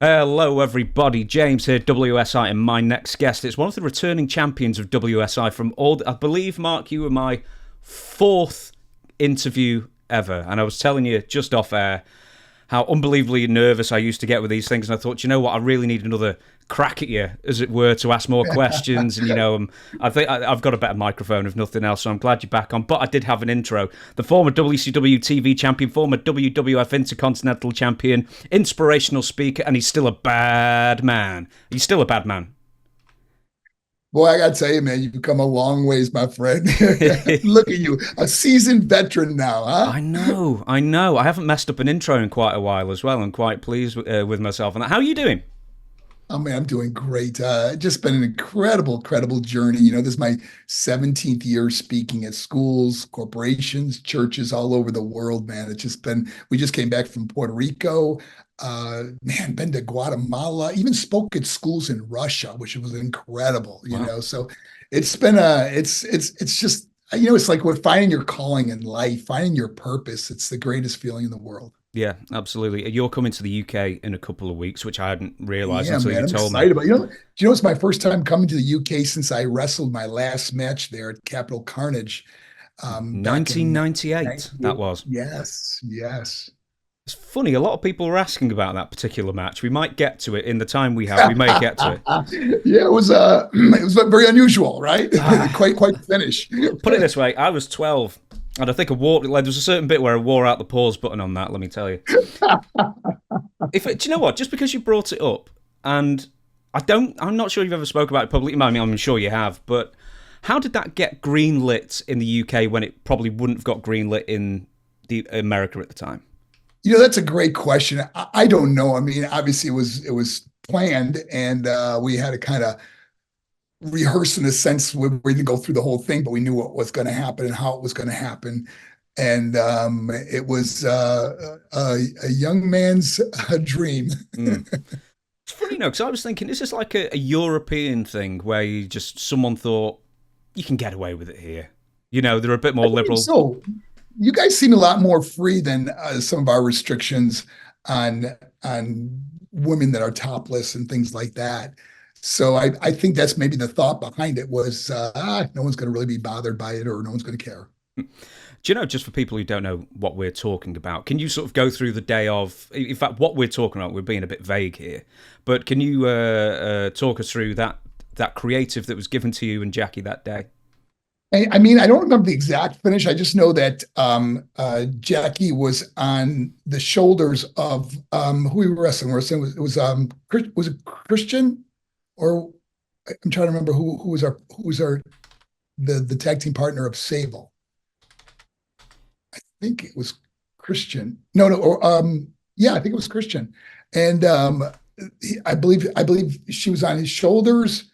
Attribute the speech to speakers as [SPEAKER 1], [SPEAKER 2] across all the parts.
[SPEAKER 1] Hello, everybody. James here, WSI, and my next guest is one of the returning champions of WSI from all. I believe, Mark, you were my fourth interview ever, and I was telling you just off air how unbelievably nervous I used to get with these things, and I thought, you know what, I really need another crack at you, as it were, to ask more questions. And I think I've got a better microphone, if nothing else, so I'm glad you're back on. But I did have an intro. The former WCW TV champion, former WWF Intercontinental champion, inspirational speaker, and he's still a bad man. He's still a bad man.
[SPEAKER 2] Boy, I gotta tell you, man, you've come a long ways, my friend. Look at you, a seasoned veteran now, huh?
[SPEAKER 1] I know. I haven't messed up an intro in quite a while as well. I'm quite pleased with myself. And how are you doing?
[SPEAKER 2] Oh man, I'm doing great. Just been an incredible journey. This is my 17th year speaking at schools, corporations, churches all over the world, man. We just came back from Puerto Rico. Man, been to Guatemala, even spoke at schools in Russia, which was incredible,
[SPEAKER 1] Wow.
[SPEAKER 2] So it's been it's just, it's like we're finding your calling in life, finding your purpose. It's the greatest feeling in the world.
[SPEAKER 1] Yeah, absolutely. You're coming to the UK in a couple of weeks, which I hadn't realised
[SPEAKER 2] Yeah,
[SPEAKER 1] until
[SPEAKER 2] man,
[SPEAKER 1] you
[SPEAKER 2] I'm
[SPEAKER 1] told me.
[SPEAKER 2] excited about, do you know, it's my first time coming to the UK since I wrestled my last match there at Capital Carnage, back in
[SPEAKER 1] 1998, that
[SPEAKER 2] 98.
[SPEAKER 1] was.
[SPEAKER 2] Yes, yes.
[SPEAKER 1] It's funny, a lot of people were asking about that particular match. We might get to it in the time we have. We may get to it.
[SPEAKER 2] Yeah, it was very unusual, right?
[SPEAKER 1] Ah,
[SPEAKER 2] Quite the finish.
[SPEAKER 1] put it this way, I was 12, and I think there was a certain bit where I wore out the pause button on that, let me tell you. Do you know what? Just because you brought it up, and I'm not sure you've ever spoke about it publicly. I mean, I'm sure you have, but how did that get greenlit in the UK when it probably wouldn't have got greenlit in America at the time?
[SPEAKER 2] That's a great question. I don't know. I mean, obviously it was planned, and we had to kind of rehearse in a sense. We didn't go through the whole thing, but we knew what was going to happen and how it was going to happen. And it was a young man's dream.
[SPEAKER 1] Mm. It's funny, because I was thinking, is this like a European thing where someone thought, you can get away with it here? They're a bit
[SPEAKER 2] I
[SPEAKER 1] more
[SPEAKER 2] believe
[SPEAKER 1] liberal.
[SPEAKER 2] so. You guys seem a lot more free than some of our restrictions on women that are topless and things like that. So I think that's maybe the thought behind it was no one's going to really be bothered by it, or no one's going to care.
[SPEAKER 1] Do you know, just for people who don't know what we're talking about, can you sort of go through the day of, in fact, what we're talking about, we're being a bit vague here, but can you talk us through that creative that was given to you and Jackie that day?
[SPEAKER 2] I mean, I don't remember the exact finish. I just know that Jackie was on the shoulders of who we were wrestling. Was it Christian, or I'm trying to remember who was our the tag team partner of Sable. I think it was Christian. No, no, or yeah, I think it was Christian. And I believe she was on his shoulders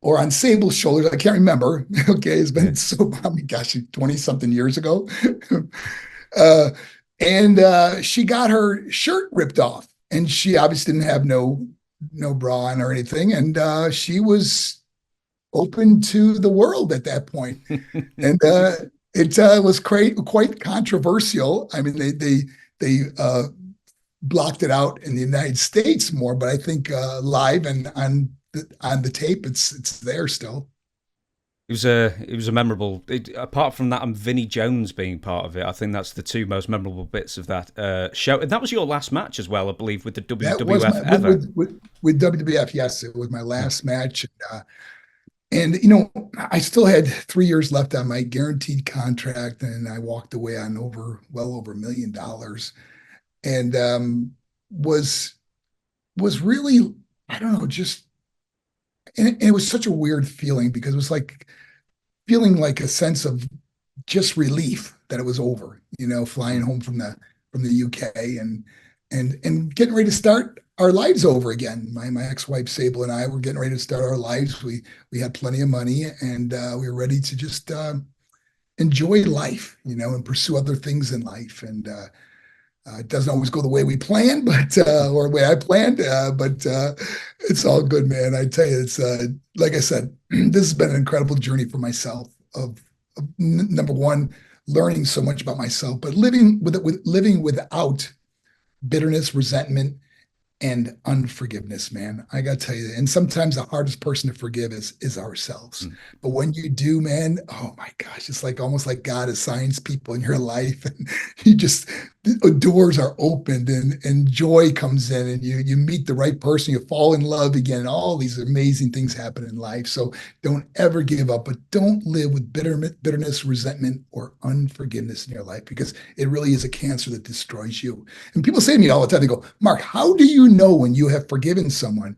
[SPEAKER 2] or on Sable's shoulders. I can't remember. Okay, it's
[SPEAKER 1] Yeah.
[SPEAKER 2] been so, I mean, gosh, 20 something years ago. uh, and she got her shirt ripped off, and she obviously didn't have no bra on or anything, and she was open to the world at that point. And it was quite controversial. I mean, they blocked it out in the United States more, but I think live and on the tape, it's there still.
[SPEAKER 1] It was a memorable. Apart from that, and Vinnie Jones being part of it, I think that's the two most memorable bits of that show. And that was your last match as well, I believe, with the
[SPEAKER 2] That was
[SPEAKER 1] WWF
[SPEAKER 2] my
[SPEAKER 1] ever.
[SPEAKER 2] with WWF. Yes, it was my last match. And I still had 3 years left on my guaranteed contract, and I walked away on well over $1 million, and was really, I don't know, just, and it was such a weird feeling because it was like feeling like a sense of just relief that it was over. Flying home from the UK, and getting ready to start our lives over again. My ex-wife Sable and I were getting ready to start our lives. We had plenty of money, and we were ready to just enjoy life, and pursue other things in life. And it doesn't always go the way we planned, but or the way I planned, but it's all good, man. I tell you, it's like I said, this has been an incredible journey for myself. Number one, learning so much about myself, but living without bitterness, resentment, and unforgiveness, man. I got to tell you, and sometimes the hardest person to forgive is ourselves.
[SPEAKER 1] Mm.
[SPEAKER 2] But when you do, man, oh my gosh, it's like almost like God assigns people in your life, and you just doors are opened and joy comes in, and you meet the right person, you fall in love again, and all these amazing things happen in life. So don't ever give up, but don't live with bitterness, resentment, or unforgiveness in your life, because it really is a cancer that destroys you. And people say to me all the time, they go, Mark, how do you know when you have forgiven someone?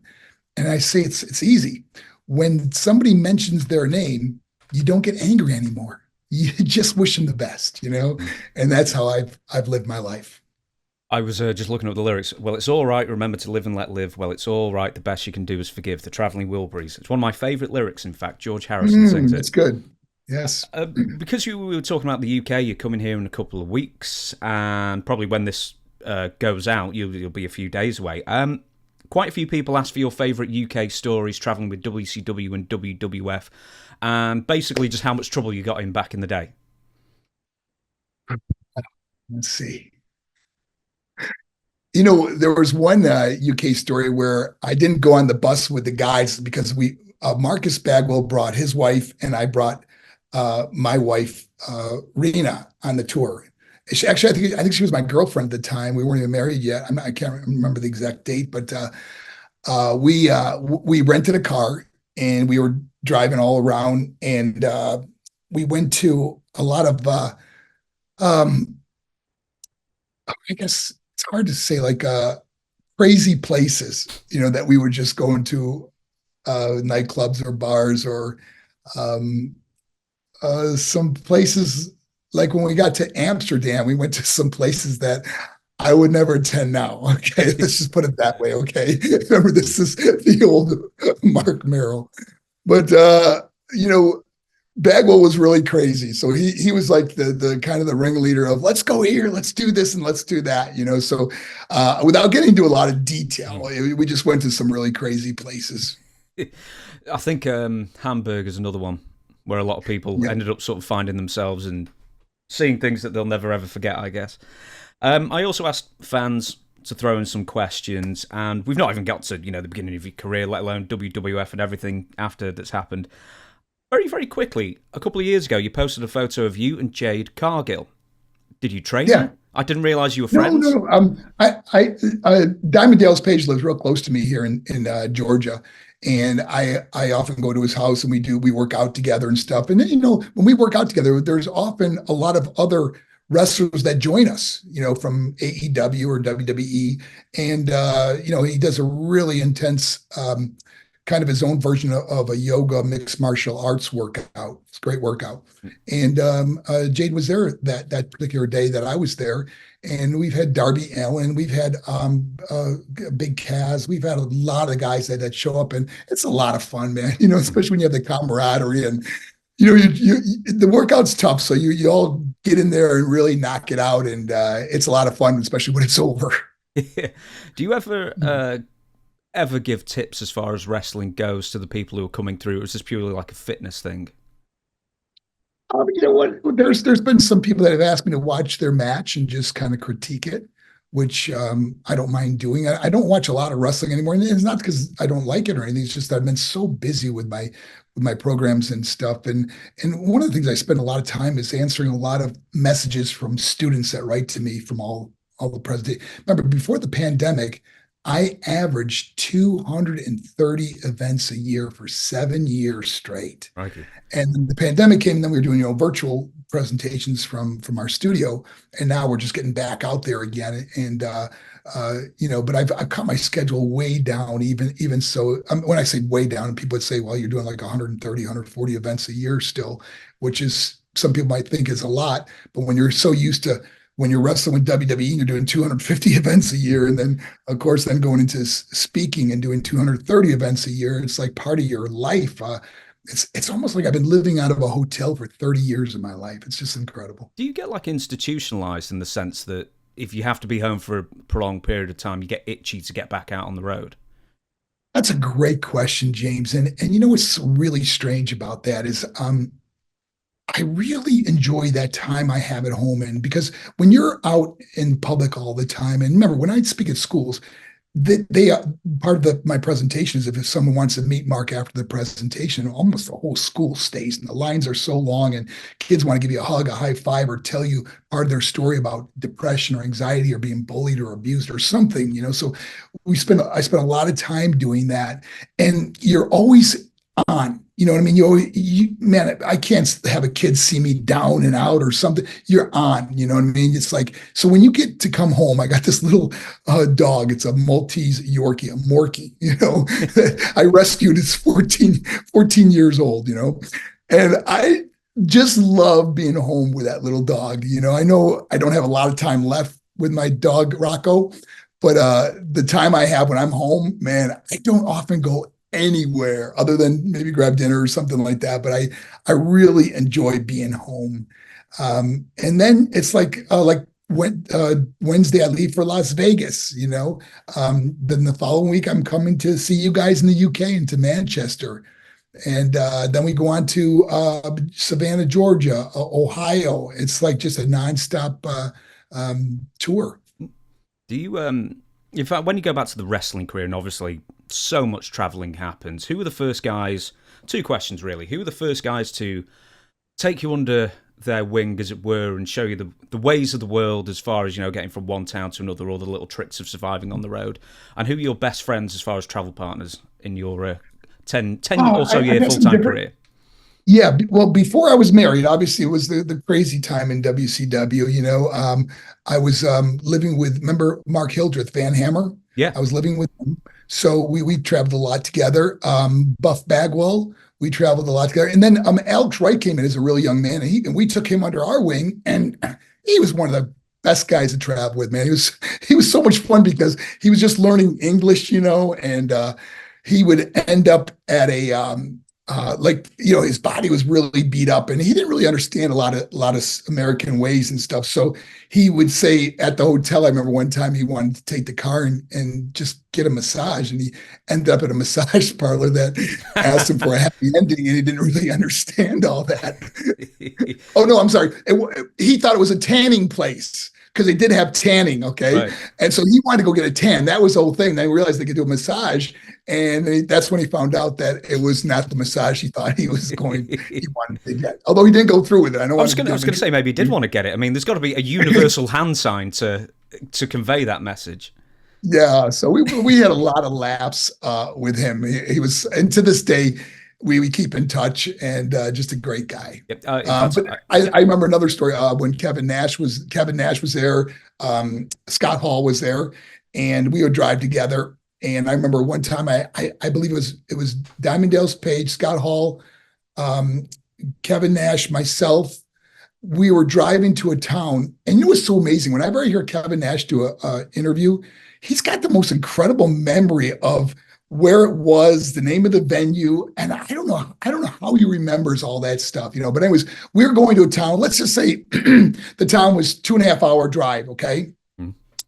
[SPEAKER 2] And I say it's easy. When somebody mentions their name, you don't get angry anymore. You just wish them the best, you know?
[SPEAKER 1] Mm.
[SPEAKER 2] And that's how I've lived my life.
[SPEAKER 1] I was just looking up the lyrics. Well, it's all right, remember to live and let live. Well, it's all right, the best you can do is forgive. The Travelling Wilburys. It's one of my favourite lyrics, in fact. George Harrison sings it.
[SPEAKER 2] It's good. Yes.
[SPEAKER 1] Because we were talking about the UK, you're coming here in a couple of weeks, and probably when this goes out, you'll be a few days away. Quite a few people asked for your favourite UK stories travelling with WCW and WWF, and basically just how much trouble you got in back in the day.
[SPEAKER 2] Let's see. There was one UK story where I didn't go on the bus with the guys because Marcus Bagwell brought his wife and I brought my wife, Rena, on the tour. Actually, I think she was my girlfriend at the time. We weren't even married yet. I can't remember the exact date, but we rented a car and we were driving all around, and we went to a lot of um, I guess it's hard to say, like crazy places, that we were just going to nightclubs or bars or um, some places. Like when we got to Amsterdam, we went to some places that I would never attend now. Okay, let's just put it that way. Okay, remember, this is the old Marc Mero, but Bagwell was really crazy. So he was like the kind of the ringleader of let's go here, let's do this, and let's do that. So without getting into a lot of detail, we just went to some really crazy places.
[SPEAKER 1] I think Hamburg is another one where a lot of people ended up sort of finding themselves and seeing things that they'll never ever forget, I guess. I also asked fans to throw in some questions, and we've not even got to the beginning of your career, let alone WWF and everything after that's happened. Very, very quickly, a couple of years ago, you posted a photo of you and Jade Cargill. Did you train her? I didn't realize you were friends.
[SPEAKER 2] No. Diamond Dallas Page lives real close to me here in Georgia, and I often go to his house and we work out together and stuff. And when we work out together, there's often a lot of other wrestlers that join us, from AEW or WWE, and he does a really intense kind of his own version of a yoga mixed martial arts workout. It's a great workout. And Jade was there that particular day that I was there. And we've had Darby Allin, we've had Big Kaz, we've had a lot of guys that show up, and it's a lot of fun, man. Especially when you have the camaraderie and the workout's tough, so you all get in there and really knock it out, and it's a lot of fun, especially when it's over.
[SPEAKER 1] Do you ever give tips as far as wrestling goes to the people who are coming through? Or is this purely like a fitness thing?
[SPEAKER 2] You know what? There's been some people that have asked me to watch their match and just kind of critique it, which I don't mind doing. I don't watch a lot of wrestling anymore, and it's not because I don't like it or anything. It's just I've been so busy with my programs and stuff. And one of the things I spend a lot of time is answering a lot of messages from students that write to me from all the present. Remember, before the pandemic, I averaged 230 events a year for 7 years straight.
[SPEAKER 1] Okay.
[SPEAKER 2] And then the pandemic came, and then we were doing, virtual presentations from our studio. And now we're just getting back out there again. And, but I've cut my schedule way down, even so. When I say way down, people would say, well, you're doing like 130, 140 events a year still, which is, some people might think is a lot. But when you're so used to, when you're wrestling with WWE and you're doing 250 events a year, and then of course then going into speaking and doing 230 events a year, it's like part of your life. It's almost like I've been living out of a hotel for 30 years of my life. It's just incredible.
[SPEAKER 1] Do you get like institutionalized in the sense that if you have to be home for a prolonged period of time, you get itchy to get back out on the road?
[SPEAKER 2] That's a great question, James. And what's really strange about that is I really enjoy that time I have at home. And because when you're out in public all the time, and remember, when I speak at schools, they part of my presentation is if someone wants to meet Mark after the presentation, almost the whole school stays, and the lines are so long, and kids want to give you a hug, a high five, or tell you part of their story about depression or anxiety or being bullied or abused or something, So I spent a lot of time doing that, and you're always on. You know what I mean? Man, I can't have a kid see me down and out or something. You're on. You know what I mean? It's like, so when you get to come home, I got this little dog. It's a Maltese Yorkie, a Morkie. I rescued. It's 14 years old. And I just love being home with that little dog. I know I don't have a lot of time left with my dog Rocco, but the time I have when I'm home, man, I don't often go anywhere other than maybe grab dinner or something like that. But I really enjoy being home. And then it's like Wednesday I leave for Las Vegas. Then the following week I'm coming to see you guys in the UK and to Manchester. And then we go on to Savannah, Georgia, Ohio. It's like just a nonstop tour.
[SPEAKER 1] Do you, in fact, when you go back to the wrestling career, and obviously so much traveling happens, who were the first guys, two questions really, who were the first guys to take you under their wing, as it were, and show you the ways of the world as far as, getting from one town to another, or the little tricks of surviving on the road? And who are your best friends as far as travel partners in your 10 or so year full-time career?
[SPEAKER 2] Yeah, well, before I was married, obviously it was the crazy time in WCW. I was living with, remember Mark Hildreth, Van Hammer?
[SPEAKER 1] Yeah.
[SPEAKER 2] I was living with him. So we traveled a lot together. Buff Bagwell, we traveled a lot together. And then Alex Wright came in as a really young man, and we took him under our wing, and he was one of the best guys to travel with, man. He was so much fun because he was just learning English, and he would end up at a his body was really beat up, and he didn't really understand a lot of American ways and stuff. So he would say at the hotel, I remember one time he wanted to take the car and just get a massage, and he ended up at a massage parlor that asked him for a happy ending, and he didn't really understand all that. Oh no, I'm sorry. He thought it was a tanning place, because they did have tanning, okay? Right. And so he wanted to go get a tan. That was the whole thing. They realized they could do a massage, and that's when he found out that it was not the massage he thought he wanted to get. Although he didn't go through with it. I was going
[SPEAKER 1] to say maybe he did want to get it. I mean, there's got to be a universal hand sign to convey that message.
[SPEAKER 2] Yeah, so we had a lot of laughs with him. He was, and to this day, we keep in touch, and just a great guy. But I remember another story when Kevin Nash was there. Scott Hall was there, and we would drive together. And I remember one time, I believe it was Diamond Dallas Page, Scott Hall, Kevin Nash, myself. We were driving to a town, and it was so amazing. Whenever I hear Kevin Nash do a interview, he's got the most incredible memory of where it was, the name of the venue, and I don't know how he remembers all that stuff, But anyways, we were going to a town. Let's just say the town was 2.5 hour drive. Okay,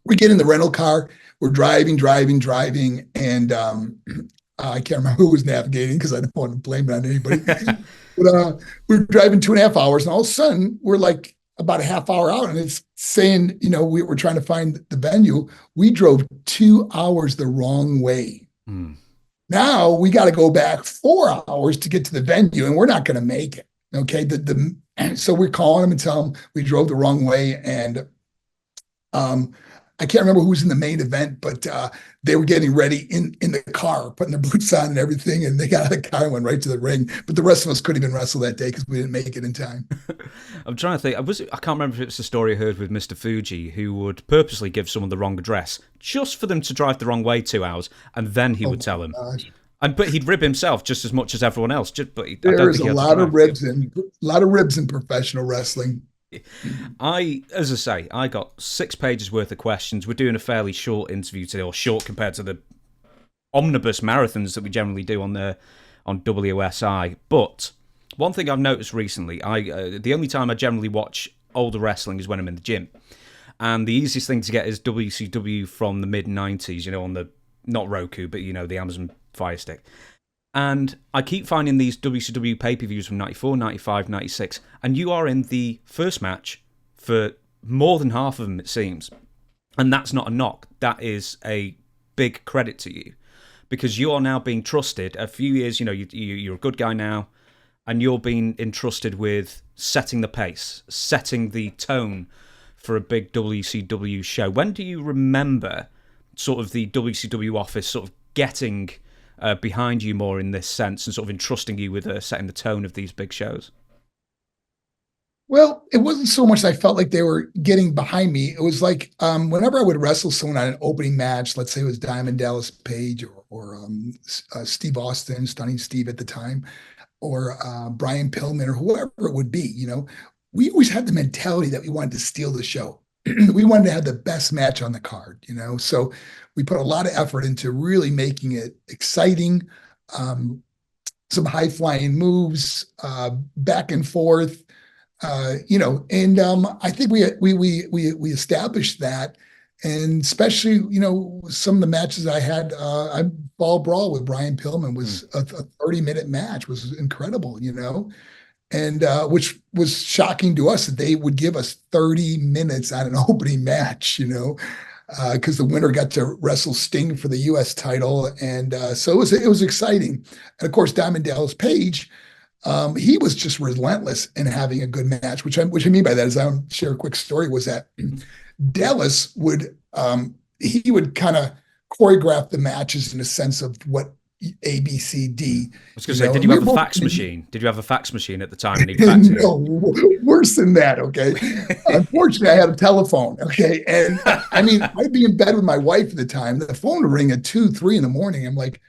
[SPEAKER 2] We get in the rental car. We're driving, and I can't remember who was navigating because I don't want to blame it on anybody. But we're driving 2.5 hours, and all of a sudden we're like about a half hour out, and it's saying, we were trying to find the venue. We drove 2 hours the wrong way. Now we got to go back 4 hours to get to the venue, and we're not going to make it. Okay. So we're calling them and telling them we drove the wrong way. And I can't remember who was in the main event, but they were getting ready in the car, putting their boots on and everything. And they got out of the car and went right to the ring. But the rest of us couldn't even wrestle that day because we didn't make it in time.
[SPEAKER 1] I'm trying to think. I can't remember if it's the story I heard with Mr. Fuji, who would purposely give someone the wrong address just for them to drive the wrong way 2 hours. And then he would tell them. But he'd rib himself just as much as everyone else.
[SPEAKER 2] There's a lot of ribs in professional wrestling.
[SPEAKER 1] As I say, I got 6 pages worth of questions. We're doing a fairly short interview today, or short compared to the omnibus marathons that we generally do on WSI. But one thing I've noticed recently, the only time I generally watch older wrestling is when I'm in the gym. And the easiest thing to get is WCW from the mid-90s, on the, not Roku, but, the Amazon Fire Stick. And I keep finding these WCW pay-per-views from 94, 95, 96, and you are in the first match for more than half of them, it seems. And that's not a knock. That is a big credit to you, because you are now being trusted. A few years, you're a good guy now, and you're being entrusted with setting the pace, setting the tone for a big WCW show. When do you remember sort of the WCW office sort of getting behind you more in this sense and sort of entrusting you with setting the tone of these big shows?
[SPEAKER 2] Well, it wasn't so much I felt like they were getting behind me. It was like whenever I would wrestle someone on an opening match, let's say it was Diamond Dallas Page or Steve Austin, Stunning Steve at the time, or Brian Pillman or whoever it would be, we always had the mentality that we wanted to steal the show. We wanted to have the best match on the card, So we put a lot of effort into really making it exciting, some high flying moves, back and forth, and I think we established that. And especially, some of the matches I had, Ball Brawl with Brian Pillman was a 30-minute match, was incredible, and which was shocking to us that they would give us 30 minutes on an opening match, because the winner got to wrestle Sting for the U.S. title. And so it was exciting. And of course, Diamond Dallas Page, he was just relentless in having a good match, which I mean by that is I'll share a quick story, was that Dallas would he would kind of choreograph the matches in a sense of what A, B, C, D.
[SPEAKER 1] I was going to say, did you have a fax machine? Did you have a fax machine at the time? And no,
[SPEAKER 2] worse than that, okay? Unfortunately, I had a telephone, okay? And I mean, I'd be in bed with my wife at the time. The phone would ring at 2, 3 in the morning. I'm like,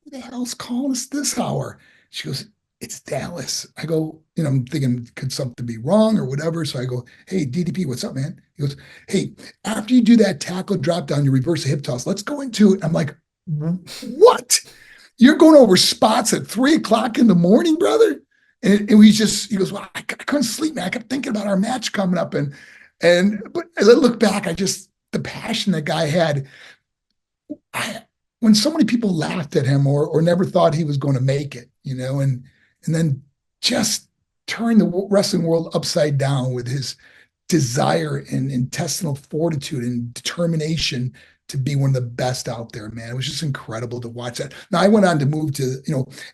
[SPEAKER 2] who the hell's calling us this hour? She goes, it's Dallas. I go, I'm thinking, could something be wrong or whatever? So I go, hey, DDP, what's up, man? He goes, hey, after you do that tackle drop down, you reverse a hip toss, let's go into it. I'm like, what? You're going over spots at 3:00 in the morning, brother? And he goes, well, I couldn't sleep, man. I kept thinking about our match coming up. But as I look back, the passion that guy had, when so many people laughed at him or never thought he was going to make it, and then just turn the wrestling world upside down with his desire and intestinal fortitude and determination to be one of the best out there, man. It was just incredible to watch that. Now, I went on to move to,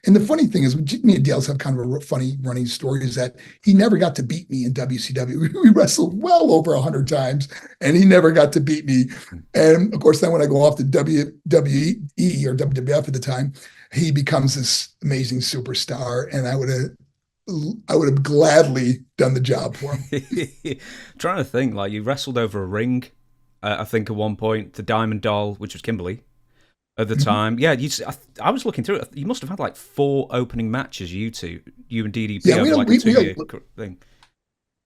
[SPEAKER 2] and the funny thing is, me and Dale's have kind of a funny running story, is that he never got to beat me in WCW. We wrestled well over 100 times, and he never got to beat me. And of course, then when I go off to WWE or WWF at the time, he becomes this amazing superstar, and I would have gladly done the job for him.
[SPEAKER 1] Trying to think, like, you wrestled over a ring, I think at one point, the Diamond Doll, which was Kimberly at the time. Yeah, I was looking through it. You must have had like 4 opening matches, you and DDP.
[SPEAKER 2] Yeah,
[SPEAKER 1] over like a 2-year thing.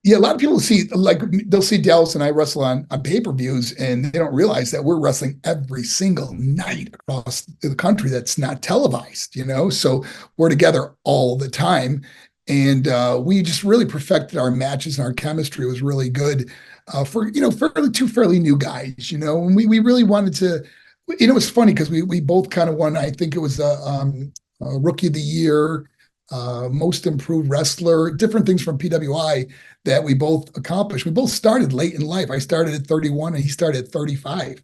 [SPEAKER 2] Yeah, a lot of people they'll see Dallas and I wrestle on pay-per-views, and they don't realize that we're wrestling every single night across the country that's not televised, So we're together all the time. And we just really perfected our matches, and our chemistry was really good for two fairly new guys, and we really wanted to. It's funny because we both kind of won. I think it was Rookie of the Year, Most Improved Wrestler, different things from PWI that we both accomplished. We both started late in life. I started at 31, and he started at 35.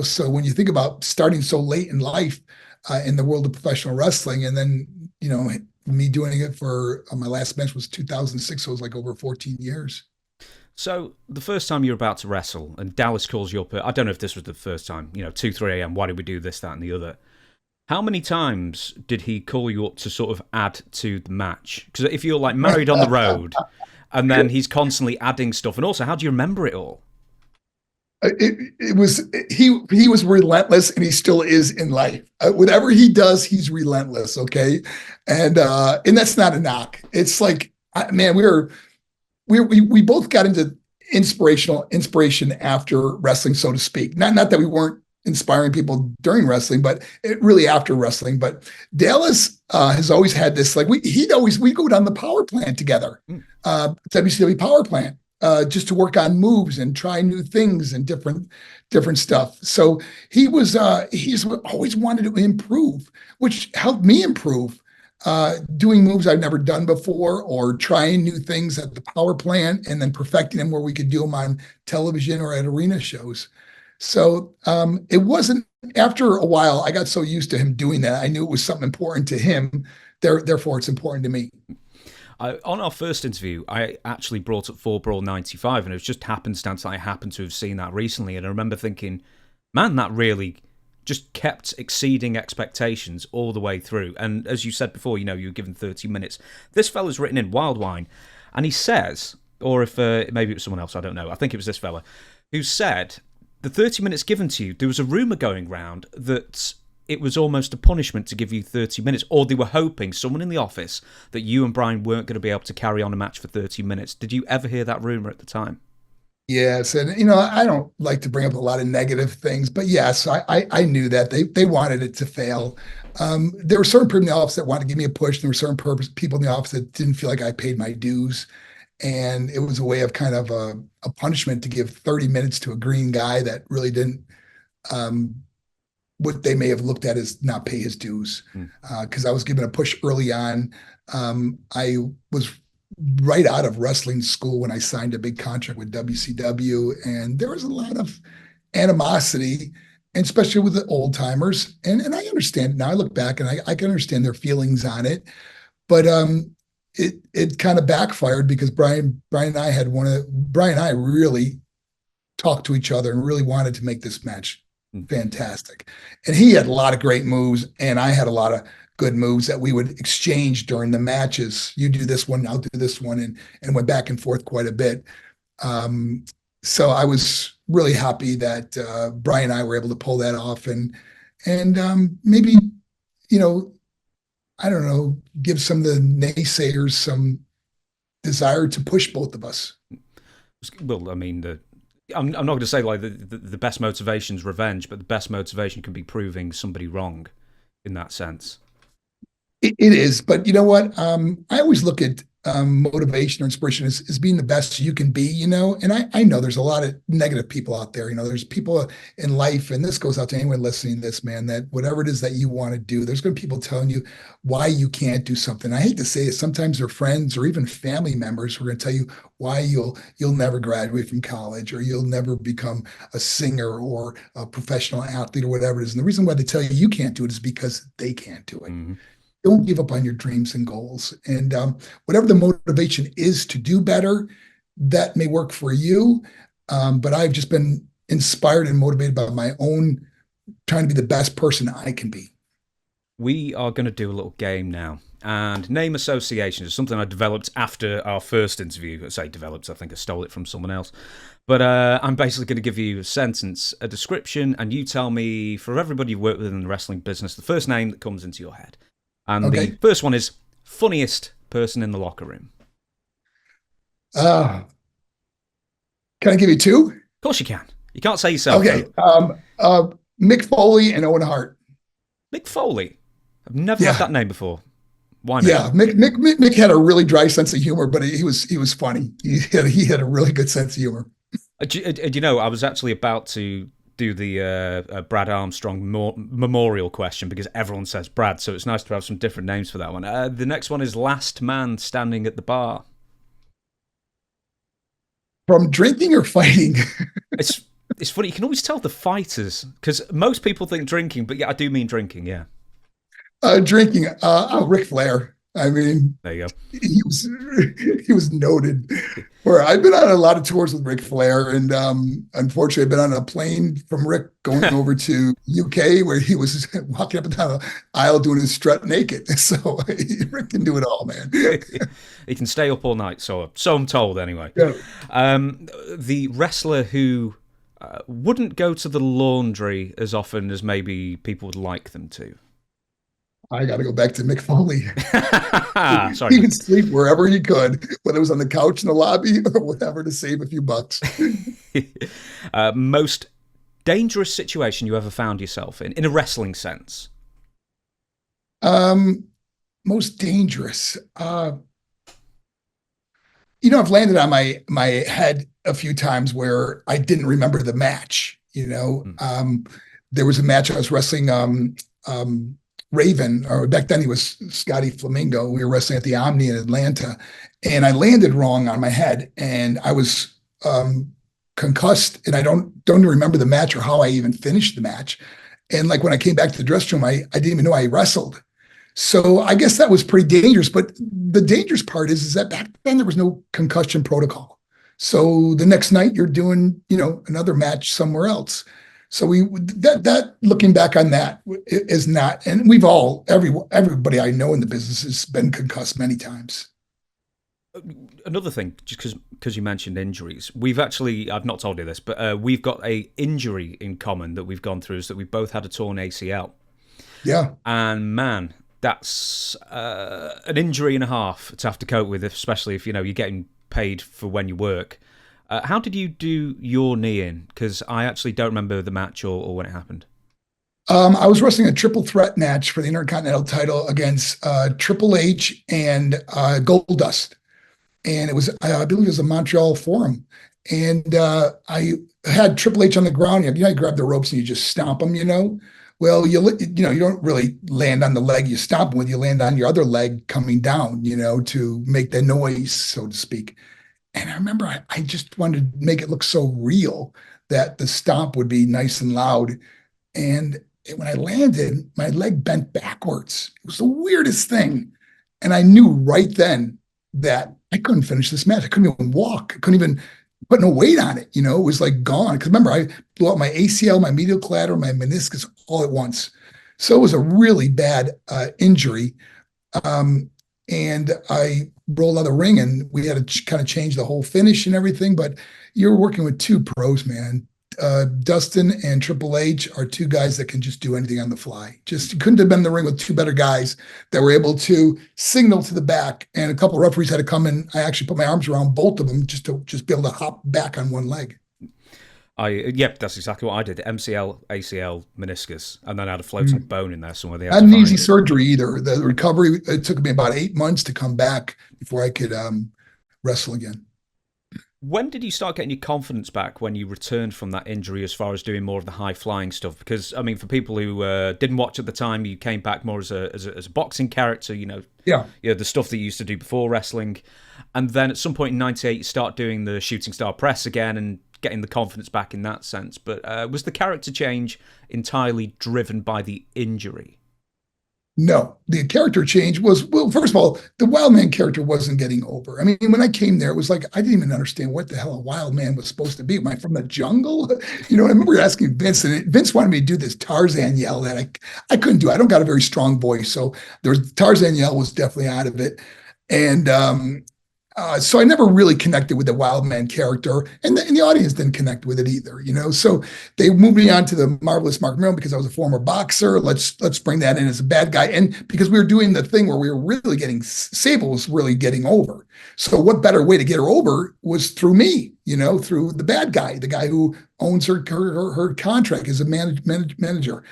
[SPEAKER 2] So when you think about starting so late in life in the world of professional wrestling, and then me doing it for my last match was 2006, so it was like over 14 years.
[SPEAKER 1] So the first time you're about to wrestle and Dallas calls you up, I don't know if this was the first time, 2, 3 a.m., why did we do this, that, and the other? How many times did he call you up to sort of add to the match? Because if you're like married on the road and then he's constantly adding stuff, and also, how do you remember it all? He was relentless, and he still is in life. Whatever he does, he's relentless. Okay. And that's not a knock. It's like, man, we both got into inspiration after wrestling, so to speak. Not that we weren't inspiring people during wrestling, but really after wrestling. But Dallas has always had this, like we'd go down the power plant together, WCW power plant. Just to work on moves and try new things and different stuff. So he's always wanted to improve, which helped me improve, doing moves I've never done before or trying new things at the power plant and then perfecting them where we could do them on television or at arena shows. So it wasn't
[SPEAKER 2] after a while, I got so used to him doing that. I knew it was something important to him. Therefore, it's important to me.
[SPEAKER 1] On our first interview, I actually brought up 4 Brawl 95, and it was just happenstance that I happened to have seen that recently. And I remember thinking, man, that really just kept exceeding expectations all the way through. And as you said before, you were given 30 minutes. This fella's written in Wild Wine, and he says, or if maybe it was someone else, I don't know. I think it was this fella, who said, the 30 minutes given to you, there was a rumour going round that it was almost a punishment to give you 30 minutes, or they were hoping, someone in the office, that you and Brian weren't going to be able to carry on a match for 30 minutes. Did you ever hear that rumour at the time?
[SPEAKER 2] Yes, and I don't like to bring up a lot of negative things, but yes, I knew that they wanted it to fail. There were certain people in the office that wanted to give me a push. There were certain people in the office that didn't feel like I paid my dues, and it was a way of kind of a punishment to give 30 minutes to a green guy that really didn't what they may have looked at as not pay his dues. Because I was given a push early on. I was right out of wrestling school when I signed a big contract with WCW, and there was a lot of animosity, and especially with the old timers. And I understand now. I look back and I can understand their feelings on it, but it kind of backfired because Brian and I really talked to each other and really wanted to make this match fantastic. And he had a lot of great moves, and I had a lot of good moves that we would exchange during the matches. You do this one, I'll do this one, and went back and forth quite a bit. So I was really happy that Brian and I were able to pull that off, and maybe, I don't know, give some of the naysayers some desire to push both of us.
[SPEAKER 1] Well, I mean, I'm not going to say like the best motivation is revenge, but the best motivation can be proving somebody wrong in that sense.
[SPEAKER 2] It is, but you know what? I always look at motivation or inspiration as being the best you can be, and I know there's a lot of negative people out there. There's people in life, and this goes out to anyone listening to this, man, that whatever it is that you want to do, there's going to be people telling you why you can't do something. I hate to say it, sometimes they're friends or even family members who are going to tell you why you'll never graduate from college, or you'll never become a singer or a professional athlete or whatever it is. And the reason why they tell you can't do it is because they can't do it. Mm-hmm. Don't give up on your dreams and goals. And whatever the motivation is to do better, that may work for you. But I've just been inspired and motivated by my own trying to be the best person I can be.
[SPEAKER 1] We are going to do a little game now. And name association is something I developed after our first interview. I say developed, I think I stole it from someone else. But I'm basically going to give you a sentence, a description, and you tell me, for everybody you've worked with in the wrestling business, the first name that comes into your head. And okay. The first one is funniest person in the locker room.
[SPEAKER 2] Can I give you two?
[SPEAKER 1] Of course you can. You can't say yourself.
[SPEAKER 2] Okay. Mick Foley and Owen Hart.
[SPEAKER 1] Mick Foley? I've never had that name before. Why not?
[SPEAKER 2] Yeah, Mick had a really dry sense of humor, but he was funny. He had a really good sense of humor.
[SPEAKER 1] I was actually about to do the Brad Armstrong memorial question because everyone says Brad, so it's nice to have some different names for that one. The next one is last man standing at the bar.
[SPEAKER 2] From drinking or fighting?
[SPEAKER 1] It's funny, you can always tell the fighters, because most people think drinking, but yeah, I do mean drinking, yeah.
[SPEAKER 2] Drinking, Ric Flair. I mean,
[SPEAKER 1] there you go.
[SPEAKER 2] He was noted. Where I've been on a lot of tours with Ric Flair, and unfortunately, I've been on a plane from Rick going over to UK, where he was walking up and down the aisle doing his strut naked. So Rick can do it all, man.
[SPEAKER 1] He can stay up all night. So I'm told, anyway.
[SPEAKER 2] Yeah.
[SPEAKER 1] The wrestler who wouldn't go to the laundry as often as maybe people would like them to.
[SPEAKER 2] I got to go back to Mick Foley.
[SPEAKER 1] Sorry.
[SPEAKER 2] He could sleep wherever he could, whether it was on the couch in the lobby or whatever, to save a few bucks.
[SPEAKER 1] Most dangerous situation you ever found yourself in a wrestling sense?
[SPEAKER 2] Most dangerous. I've landed on my head a few times where I didn't remember the match. There was a match I was wrestling. Raven, or back then he was Scotty Flamingo. We were wrestling at the Omni in Atlanta, and I landed wrong on my head, and I was concussed, and I don't remember the match or how I even finished the match. And like when I came back to the dressing room, I didn't even know I wrestled. So I guess that was pretty dangerous. But the dangerous part is that back then there was no concussion protocol. So the next night you're doing, another match somewhere else. So that looking back on that is not, and we've all, everybody I know in the business has been concussed many times.
[SPEAKER 1] Another thing, just because you mentioned injuries, I've not told you this, but we've got a injury in common that we've gone through, is that we've both had a torn ACL.
[SPEAKER 2] Yeah.
[SPEAKER 1] And man, that's an injury and a half to have to cope with, especially if, you're getting paid for when you work. How did you do your knee in? Because I actually don't remember the match or when it happened.
[SPEAKER 2] I was wrestling a triple threat match for the Intercontinental title against Triple H and Goldust. And it was, I believe it was a Montreal Forum. And I had Triple H on the ground. You grab the ropes and you just stomp them, Well, you don't really land on the leg you stomp with. You land on your other leg coming down, to make the noise, so to speak. And I remember I just wanted to make it look so real that the stomp would be nice and loud. And when I landed, my leg bent backwards. It was the weirdest thing. And I knew right then that I couldn't finish this match. I couldn't even walk. I couldn't even put no weight on it. It was like gone. Because remember, I blew out my ACL, my medial collateral, my meniscus all at once. So it was a really bad injury. And I rolled out of the ring, and we had to kind of change the whole finish and everything. But you're working with two pros, man. Dustin and Triple H are two guys that can just do anything on the fly. Just couldn't have been in the ring with two better guys that were able to signal to the back. And a couple of referees had to come in. I actually put my arms around both of them just to be able to hop back on one leg.
[SPEAKER 1] Yep, that's exactly what I did. MCL, ACL, meniscus, and then I had a floating bone in there somewhere.
[SPEAKER 2] Not an easy surgery either. The recovery, it took me about 8 months to come back before I could wrestle again.
[SPEAKER 1] When did you start getting your confidence back when you returned from that injury as far as doing more of the high-flying stuff? Because, for people who didn't watch at the time, you came back more as a boxing character, the stuff that you used to do before wrestling. And then at some point in 98, you start doing the shooting star press again and getting the confidence back in that sense. But was the character change entirely driven by the injury?
[SPEAKER 2] No, the character change was, well, first of all, the wild man character wasn't getting over. When I came there, it was like, I didn't even understand what the hell a wild man was supposed to be. Am I from the jungle? I remember asking Vince, and Vince wanted me to do this Tarzan yell that I couldn't do. I don't got a very strong voice. So Tarzan yell was definitely out of it. And so I never really connected with the wild man character, and the audience didn't connect with it either, So they moved me on to the marvelous Marc Mero because I was a former boxer. Let's bring that in as a bad guy, and because we were doing the thing where we were really getting Sable was really getting over. So what better way to get her over was through me, through the bad guy, the guy who owns her contract as a manager.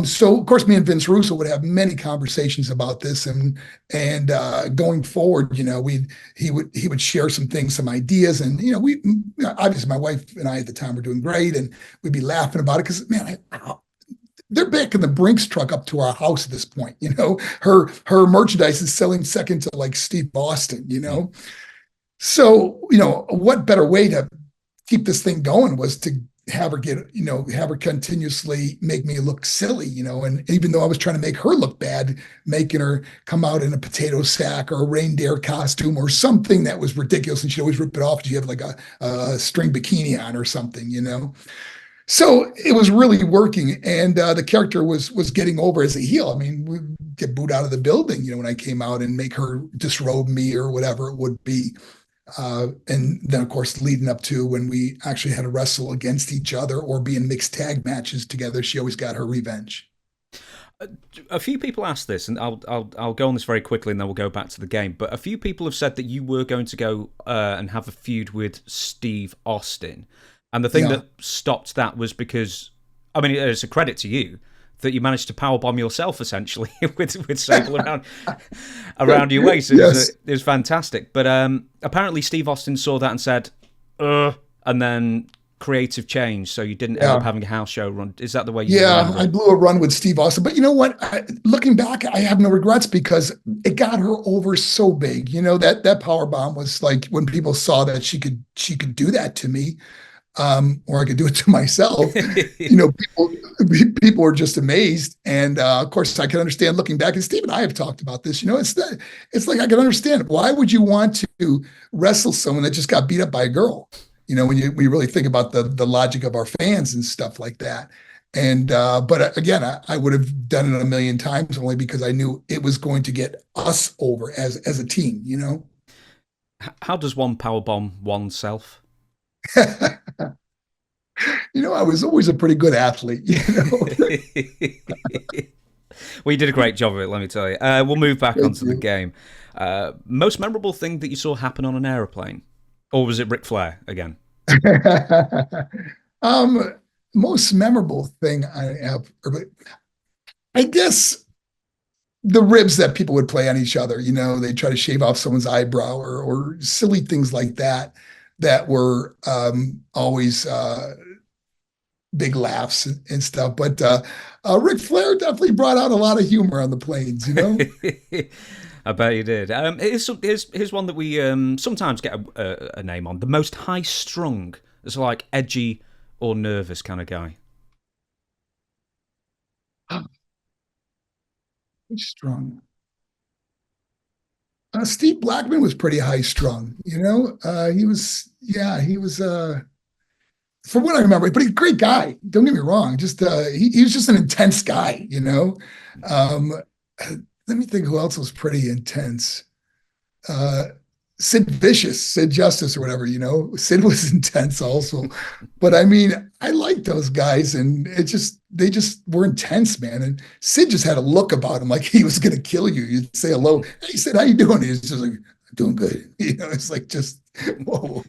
[SPEAKER 2] So of course, me and Vince Russo would have many conversations about this, and going forward, he would share some things, some ideas, and we obviously my wife and I at the time were doing great, and we'd be laughing about it because man, they're back in the Brinks truck up to our house at this point. Her merchandise is selling second to like Steve Austin. So what better way to keep this thing going was to have her continuously make me look silly, and even though I was trying to make her look bad, making her come out in a potato sack or a reindeer costume or something that was ridiculous, and she'd always rip it off. She'd have like a string bikini on or something, So it was really working, and the character was getting over as a heel. We get booed out of the building, when I came out and make her disrobe me or whatever it would be. And then, of course, leading up to when we actually had to wrestle against each other or be in mixed tag matches together, she always got her revenge.
[SPEAKER 1] A few people asked this, and I'll go on this very quickly, and then we'll go back to the game. But a few people have said that you were going to go and have a feud with Steve Austin, and the thing that stopped that was because, it's a credit to you that you managed to powerbomb yourself essentially with Sable around your waist. It was fantastic. But apparently Steve Austin saw that and said, and then creative change. So you didn't end up having a house show run. Is that the way you remember it? I
[SPEAKER 2] blew a run with Steve Austin. But you know what? Looking back, I have no regrets because it got her over so big. That powerbomb was like when people saw that she could do that to me. or I could do it to myself. You know, people are just amazed. And of course, I can understand looking back. And Steve and I have talked about this. You know, it's like I can understand. Why would you want to wrestle someone that just got beat up by a girl? You know, when we really think about the logic of our fans and stuff like that. And but again, I would have done it a million times only because I knew it was going to get us over as a team. You know.
[SPEAKER 1] How does one powerbomb oneself?
[SPEAKER 2] You know, I was always a pretty good athlete, you know.
[SPEAKER 1] Well, you did a great job of it, let me tell you. We'll move back
[SPEAKER 2] Thank
[SPEAKER 1] onto the
[SPEAKER 2] you.
[SPEAKER 1] game. Most memorable thing that you saw happen on an aeroplane? Or was it Ric Flair again?
[SPEAKER 2] um, Most memorable thing I have, I guess the ribs that people would play on each other, you know, they try to shave off someone's eyebrow or silly things like that that were always big laughs and stuff. But Ric Flair definitely brought out a lot of humor on the planes, you know?
[SPEAKER 1] I bet you did. Here's one that we sometimes get a name on. The most high-strung. It's like edgy or nervous kind of guy.
[SPEAKER 2] He's strong. Steve Blackman was pretty high strung, you know? He was, from what I remember, but he's a great guy. Don't get me wrong. Just, he was just an intense guy, you know? Um, Let me think who else was pretty intense. Uh, Sid Justice or whatever, you know. Sid was intense also. But I mean, I liked those guys and they just were intense, man. And Sid just had a look about him like he was gonna kill you. You'd say hello. Hey Sid, how you doing? He's just like, I'm doing good. You know, it's like just whoa.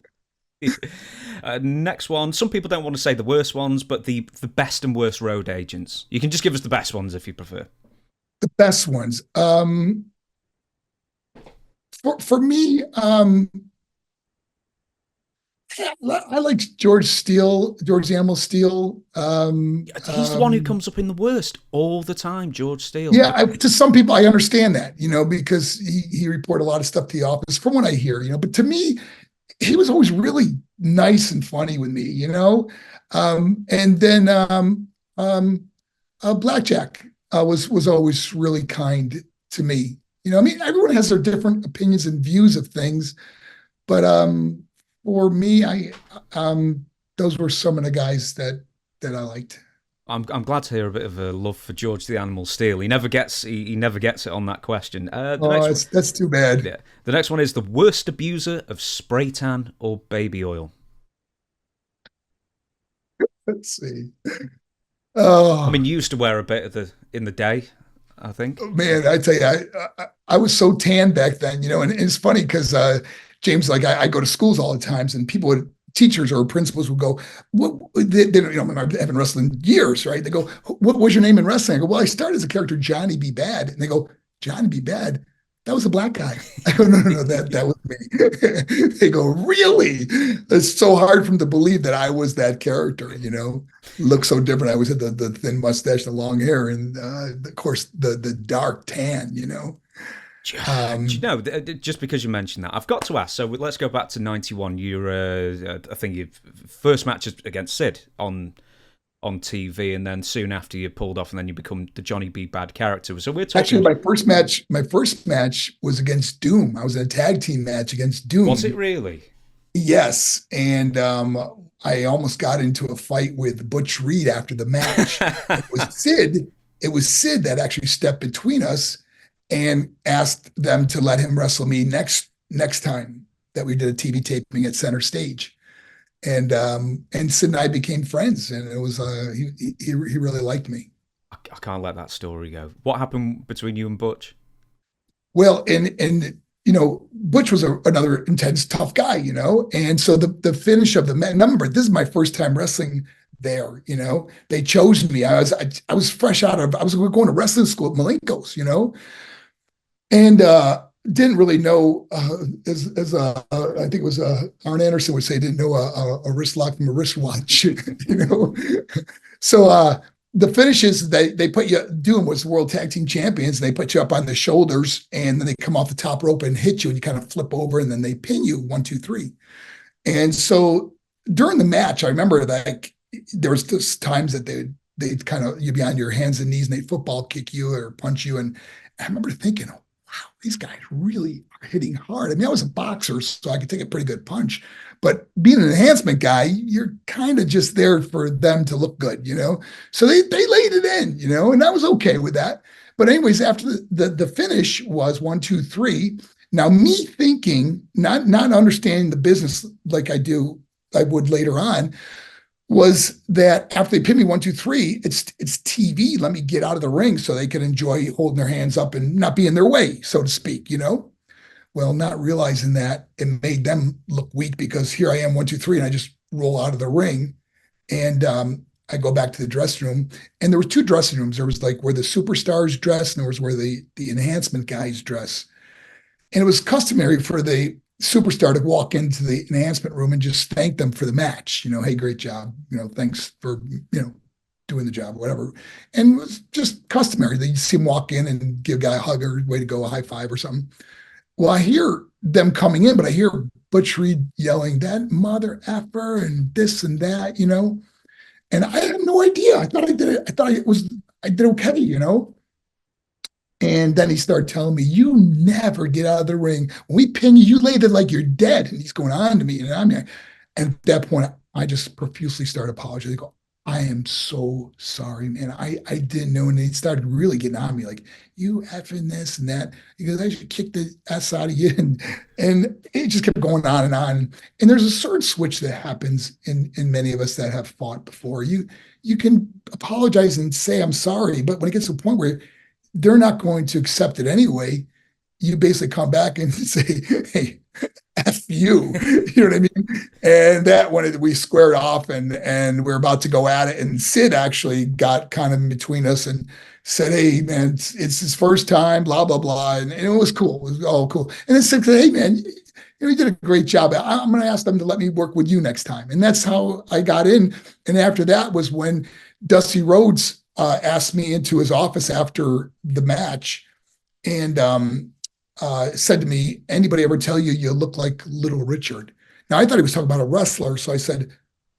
[SPEAKER 1] Next one. Some people don't want to say the worst ones, but the best and worst road agents. You can just give us the best ones if you prefer.
[SPEAKER 2] The best ones. For me, I like George Animal Steele.
[SPEAKER 1] He's the one who comes up in the worst all the time, George Steele.
[SPEAKER 2] Yeah, to some people, I understand that, you know, because he reported a lot of stuff to the office from what I hear, you know, but to me, he was always really nice and funny with me, you know. And then Blackjack was always really kind to me. You know, I mean, everyone has their different opinions and views of things, but for me, those were some of the guys that I liked.
[SPEAKER 1] I'm glad to hear a bit of a love for George the Animal Steele. He never gets it on that question.
[SPEAKER 2] That's too bad.
[SPEAKER 1] Yeah, the next one is the worst abuser of spray tan or baby oil.
[SPEAKER 2] Let's see.
[SPEAKER 1] I
[SPEAKER 2] Oh
[SPEAKER 1] mean, you used to wear a bit in the day, I think.
[SPEAKER 2] man, I tell you, I was so tan back then, you know, and it's funny because James, like I go to schools all the times, and teachers or principals would go, "What?" They don't, you know, I haven't wrestled in years, right? They go, "What was your name in wrestling?" I go, "Well, I started as a character Johnny B. Bad," and they go, "Johnny B. Bad? That was a black guy." I go, "No, that was me." They go, "Really?" It's so hard for them to believe that I was that character, you know. Look so different. I always had the thin mustache, the long hair, and of course the dark tan, you know.
[SPEAKER 1] Do you know, just because you mentioned that, I've got to ask. So let's go back to '91. I think your first match is against Sid on TV, and then soon after you pulled off, and then you become the Johnny B. Bad character. So we're talking.
[SPEAKER 2] Actually, my first match was against Doom. I was in a tag team match against Doom.
[SPEAKER 1] Was it really?
[SPEAKER 2] Yes, and I almost got into a fight with Butch Reed after the match. It was Sid. It was Sid that actually stepped between us and asked them to let him wrestle me next time that we did a TV taping at Center Stage. And Sid and I became friends, and it was he really liked me.
[SPEAKER 1] I can't let that story go. What happened between you and Butch?
[SPEAKER 2] Well, and you know, Butch was another intense, tough guy, you know, and so the finish of the match. Remember, this is my first time wrestling there. You know, they chose me. I was fresh out of. I was going to wrestling school at Malenko's, you know, and didn't really know as I think it was Arn Anderson would say, didn't know a wrist lock from a wristwatch, you know. So the finishes they put you. Doom was World Tag Team Champions. And they put you up on the shoulders, and then they come off the top rope and hit you, and you kind of flip over, and then they pin you 1, 2, 3. And so during the match, I remember like there was just times that they'd kind of you'd be on your hands and knees and they'd football kick you or punch you. And I remember thinking, oh, wow, these guys really are hitting hard. I mean, I was a boxer, so I could take a pretty good punch. But being an enhancement guy, you're kind of just there for them to look good, you know? So they laid it in, you know, and I was okay with that. But anyways, after the finish was 1, 2, 3. Now me thinking, not understanding the business like I would later on, was that after they pin me 1, 2, 3, it's TV. Let me get out of the ring so they can enjoy holding their hands up and not be in their way, so to speak, you know? Well, not realizing that it made them look weak because here I am 1, 2, 3, and I just roll out of the ring. And I go back to the dressing room, and there was two dressing rooms. There was like where the superstars dress, and there was where the enhancement guys dress. And it was customary for the superstar to walk into the enhancement room and just thank them for the match. You know, hey, great job. You know, thanks for, you know, doing the job, or whatever. And it was just customary that you see him walk in and give a guy a hug or way to go, a high five or something. Well, I hear them coming in, but I hear Butch Reed yelling, that mother effer and this and that, you know? And I had no idea. I thought I did it. I did okay, you know? And then he started telling me, you never get out of the ring. When we pin you, you lay there like you're dead. And he's going on to me. And and at that point, I just profusely started apologizing. I go, I am so sorry, man. I didn't know. And he started really getting on me, like, you effing this and that. He goes, I should kick the ass out of you. And it just kept going on and on. And there's a certain switch that happens in many of us that have fought before. You can apologize and say, I'm sorry. But when it gets to a point where they're not going to accept it anyway, you basically come back and say, hey, F you, you know what I mean? And that when we squared off and we're about to go at it, and Sid actually got kind of in between us and said, hey, man, it's his first time, blah, blah, blah. And it was cool. It was all cool. And then Sid said, hey, man, you did a great job. I'm going to ask them to let me work with you next time. And that's how I got in. And after that was when Dusty Rhodes asked me into his office after the match and said to me, anybody ever tell you you look like Little Richard? Now, I thought he was talking about a wrestler. So I said,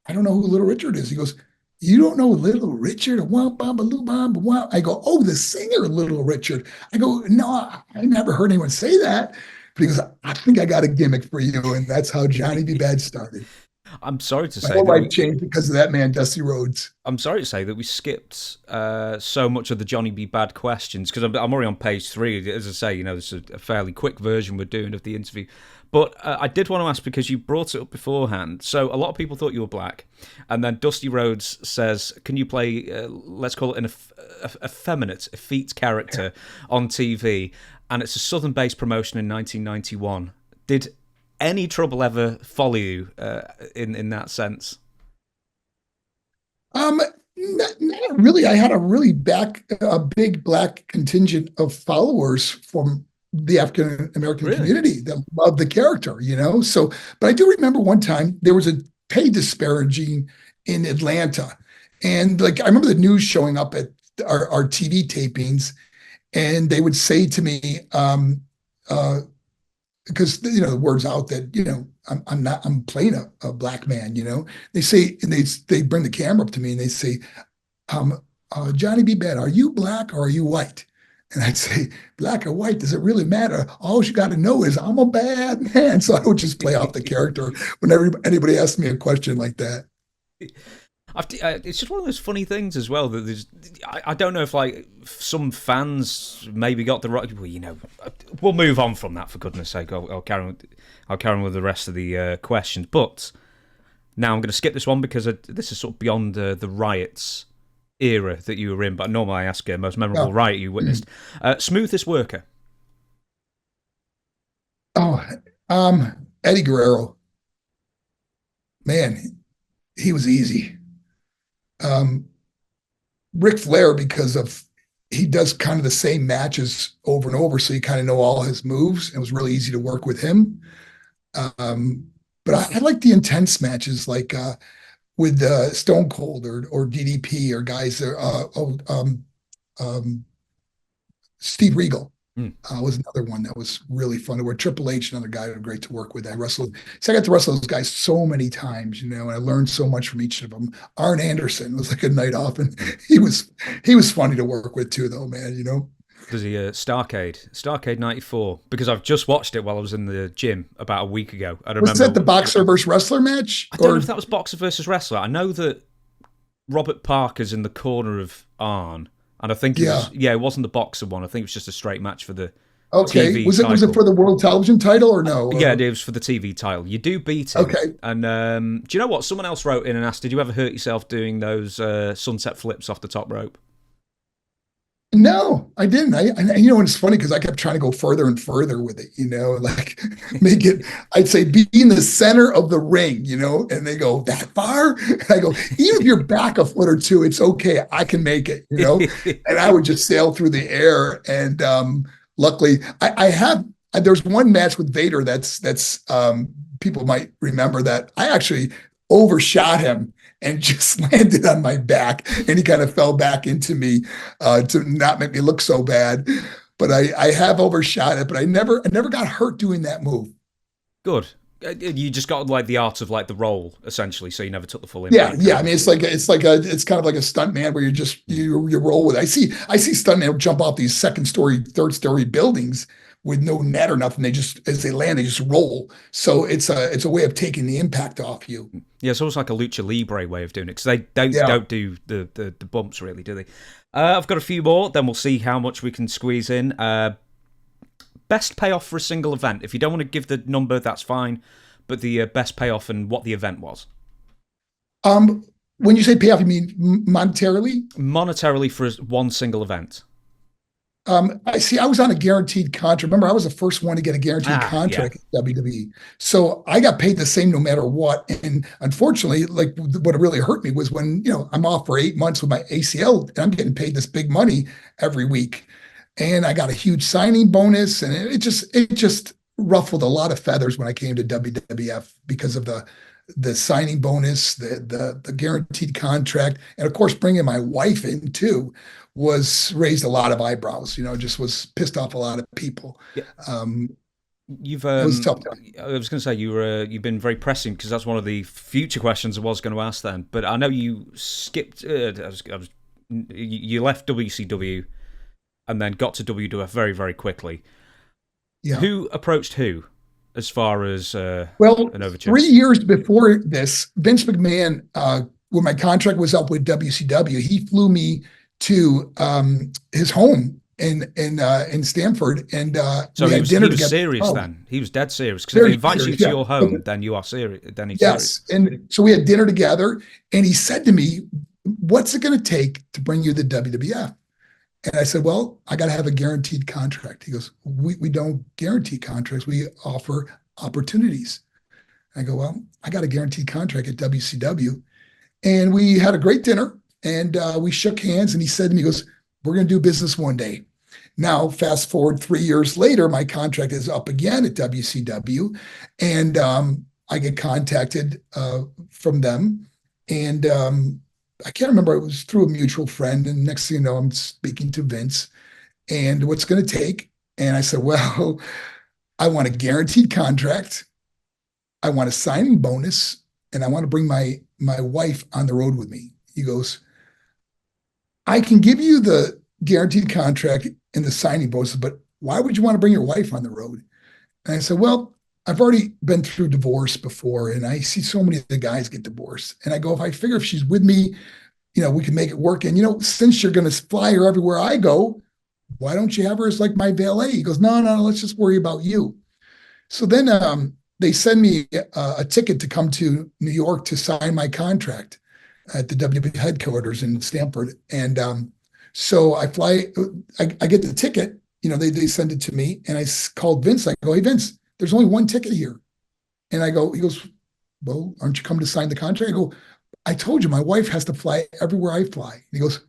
[SPEAKER 2] I don't know who Little Richard is. He goes, you don't know Little Richard? I go, oh, the singer Little Richard. I go, no, I never heard anyone say that. But he goes, I think I got a gimmick for you. And that's how Johnny B. Bad started.
[SPEAKER 1] I'm sorry to
[SPEAKER 2] My
[SPEAKER 1] say
[SPEAKER 2] whole
[SPEAKER 1] that
[SPEAKER 2] life changed because of that man, Dusty Rhodes.
[SPEAKER 1] I'm sorry to say that we skipped so much of the Johnny B. Bad questions because I'm already on page 3. As I say, you know, this is a fairly quick version we're doing of the interview. But I did want to ask because you brought it up beforehand. So a lot of people thought you were black, and then Dusty Rhodes says, "Can you play? Let's call it an effete character on TV?" And it's a Southern-based promotion in 1991. Did any trouble ever follow you in that sense?
[SPEAKER 2] Not really. I had a big black contingent of followers from the African American community that loved the character, you know? So, but I do remember one time there was a pay disparaging in Atlanta. And like, I remember the news showing up at our TV tapings, and they would say to me, because you know the word's out that I'm playing a black man. You know, they say, and they bring the camera up to me and they say, Johnny B. Bad, are you black or are you white? And I'd say, black or white, does it really matter? All you got to know is I'm a bad man. So I would just play off the character whenever anybody asked me a question like that.
[SPEAKER 1] It's just one of those funny things as well that there's. I don't know if like some fans maybe got the right. Well, you know, we'll move on from that for goodness sake. I'll carry on. I'll carry on with the rest of the questions. But now I'm going to skip this one because this is sort of beyond the riots era that you were in. But normally I ask you most memorable riot you witnessed. Smoothest worker.
[SPEAKER 2] Oh, Eddie Guerrero. Man, he was easy. Ric Flair, because of he does kind of the same matches over and over, so you kind of know all his moves. It was really easy to work with him. But I like the intense matches, like with Stone Cold or DDP or guys. Steve Regal.
[SPEAKER 1] Mm.
[SPEAKER 2] Was another one that was really fun to work. Triple H, another guy great to work with. I wrestled, so I got to wrestle those guys so many times, and I learned so much from each of them. Arn Anderson was like a night off, and he was funny to work with too, though, man.
[SPEAKER 1] Does he Starcade '94? Because I've just watched it while I was in the gym about a week ago. I
[SPEAKER 2] Was that
[SPEAKER 1] remember.
[SPEAKER 2] the boxer versus wrestler match?
[SPEAKER 1] I don't know if that was boxer versus wrestler. I know that Robert Parker's in the corner of Arn, and I think it
[SPEAKER 2] Yeah.
[SPEAKER 1] was it wasn't the boxer one. I think it was just a straight match for the
[SPEAKER 2] Okay.
[SPEAKER 1] TV
[SPEAKER 2] Was it
[SPEAKER 1] title.
[SPEAKER 2] for the world television title or no?
[SPEAKER 1] Yeah, it was for the TV title. You do beat him,
[SPEAKER 2] Okay.
[SPEAKER 1] and do you know what? Someone else wrote in and asked, "Did you ever hurt yourself doing those sunset flips off the top rope?"
[SPEAKER 2] No, I didn't. It's funny because I kept trying to go further and further with it, like make it, I'd say be in the center of the ring, and they go that far. And I go, even if you're back a foot or two, it's okay. I can make it. And I would just sail through the air. And luckily there's one match with Vader that's people might remember that I actually overshot him and just landed on my back, and he kind of fell back into me to not make me look so bad. But I have overshot it, but I never got hurt doing that move.
[SPEAKER 1] Good. You just got like the art of like the roll essentially, so you never took the full
[SPEAKER 2] Yeah,
[SPEAKER 1] impact.
[SPEAKER 2] yeah. I mean, it's kind of like a stunt man where you roll with it. I see stunt men jump off these second story, third story buildings with no net or nothing. They just, as they land, they just roll. So it's a way of taking the impact off you.
[SPEAKER 1] Yeah, it's almost like a lucha libre way of doing it because they
[SPEAKER 2] Yeah.
[SPEAKER 1] don't do the bumps really, do they? I've got a few more. Then we'll see how much we can squeeze in. Best payoff for a single event. If you don't want to give the number, that's fine. But the best payoff and what the event was.
[SPEAKER 2] When you say payoff, you mean monetarily?
[SPEAKER 1] Monetarily for one single event.
[SPEAKER 2] I was on a guaranteed contract. Remember, I was the first one to get a guaranteed contract at WWE. So I got paid the same no matter what. And unfortunately, like what really hurt me was when, I'm off for 8 months with my ACL and I'm getting paid this big money every week. And I got a huge signing bonus, and it just ruffled a lot of feathers when I came to WWF because of the signing bonus, the guaranteed contract, and of course bringing my wife in too was raised a lot of eyebrows. Just was pissed off a lot of people.
[SPEAKER 1] Yeah. You've
[SPEAKER 2] It was tough time.
[SPEAKER 1] I was going to say you've been very pressing because that's one of the future questions I was going to ask then. But I know you skipped. You left WCW and then got to WWF very, very quickly.
[SPEAKER 2] Yeah.
[SPEAKER 1] Who approached who as far as
[SPEAKER 2] Well,
[SPEAKER 1] an overture?
[SPEAKER 2] 3 years before this, Vince McMahon, when my contract was up with WCW, he flew me to his home in Stamford, and
[SPEAKER 1] So
[SPEAKER 2] we
[SPEAKER 1] he
[SPEAKER 2] had
[SPEAKER 1] was,
[SPEAKER 2] dinner
[SPEAKER 1] he was
[SPEAKER 2] together.
[SPEAKER 1] serious
[SPEAKER 2] Oh,
[SPEAKER 1] then. He was dead serious because if
[SPEAKER 2] very
[SPEAKER 1] he invites you
[SPEAKER 2] serious,
[SPEAKER 1] to
[SPEAKER 2] yeah.
[SPEAKER 1] your home, then you are serious. Then he's
[SPEAKER 2] Yes.
[SPEAKER 1] serious.
[SPEAKER 2] And so we had dinner together, and he said to me, "What's it going to take to bring you to WWF?" And I said, "Well, I got to have a guaranteed contract." He goes, "We don't guarantee contracts. We offer opportunities." I go, "Well, I got a guaranteed contract at WCW." And we had a great dinner, and we shook hands, and he said to me, he goes, "We're going to do business one day." Now, fast forward 3 years later, my contract is up again at WCW, and I get contacted from them, and I can't remember. It was through a mutual friend, and next thing you know, I'm speaking to Vince, and what's going to take? And I said, "Well, I want a guaranteed contract, I want a signing bonus, and I want to bring my wife on the road with me." He goes, "I can give you the guaranteed contract and the signing bonus, but why would you want to bring your wife on the road?" And I said, "Well, I've already been through divorce before, and I see so many of the guys get divorced. And I go, if I figure if she's with me, we can make it work. And, since you're going to fly her everywhere I go, why don't you have her as like my valet?" He goes, "No, no, let's just worry about you." So then they send me a ticket to come to New York to sign my contract at the WWE headquarters in Stamford. And so I fly, I get the ticket, they send it to me, and I called Vince. I go, "Hey, Vince, there's only one ticket here." And he goes, "Well, aren't you coming to sign the contract?" I go, "I told you, my wife has to fly everywhere I fly." And he goes,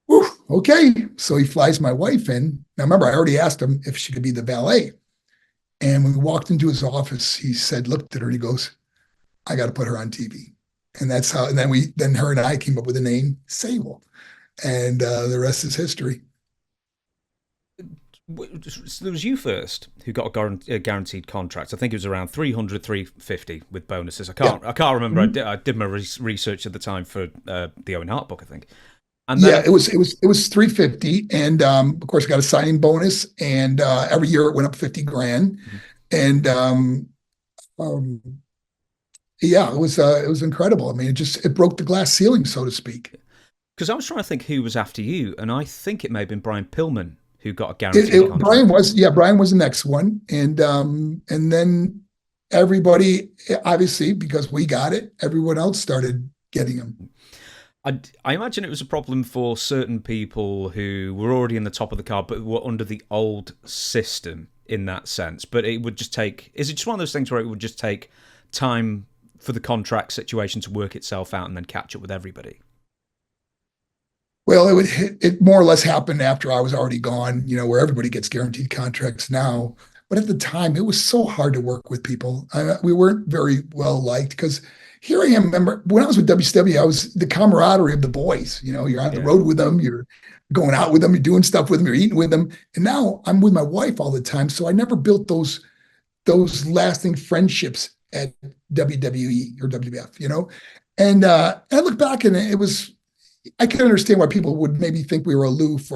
[SPEAKER 2] "Whew, okay." So he flies my wife in. Now, remember, I already asked him if she could be the valet. And when we walked into his office, he looked at her, and he goes, "I got to put her on TV." And that's how, and then her and I came up with the name Sable. And the rest is history.
[SPEAKER 1] So there was you first who got a guaranteed contract. I think it was around 300, 350 with bonuses.
[SPEAKER 2] Yeah.
[SPEAKER 1] I can't remember.
[SPEAKER 2] Mhm.
[SPEAKER 1] I did my research at the time for the Owen Hart book, I think. And
[SPEAKER 2] Yeah,
[SPEAKER 1] then
[SPEAKER 2] it was 350, and of course I got a signing bonus, and every year it went up 50 grand, and um, yeah, it was incredible. I mean, it broke the glass ceiling, so to speak.
[SPEAKER 1] because I was trying to think who was after you, and I think it may have been Brian Pillman who got a guaranteed
[SPEAKER 2] Brian
[SPEAKER 1] contract.
[SPEAKER 2] was, yeah, Brian was the next one, and then everybody, obviously, because we got it, everyone else started getting them.
[SPEAKER 1] I imagine it was a problem for certain people who were already in the top of the card, but were under the old system in that sense. But it would just take. Is it just one of those things where it would just take time for the contract situation to work itself out and then catch up with everybody?
[SPEAKER 2] Well, it more or less happened after I was already gone, where everybody gets guaranteed contracts now. But at the time, it was so hard to work with people. We weren't very well liked because here I am. Remember when I was with WCW, I was the camaraderie of the boys. You're on the
[SPEAKER 1] Yeah.
[SPEAKER 2] road with them, you're going out with them, you're doing stuff with them, you're eating with them. And now I'm with my wife all the time, so I never built those lasting friendships at WWE or WWF. And I look back and it was I can understand why people would maybe think we were aloof,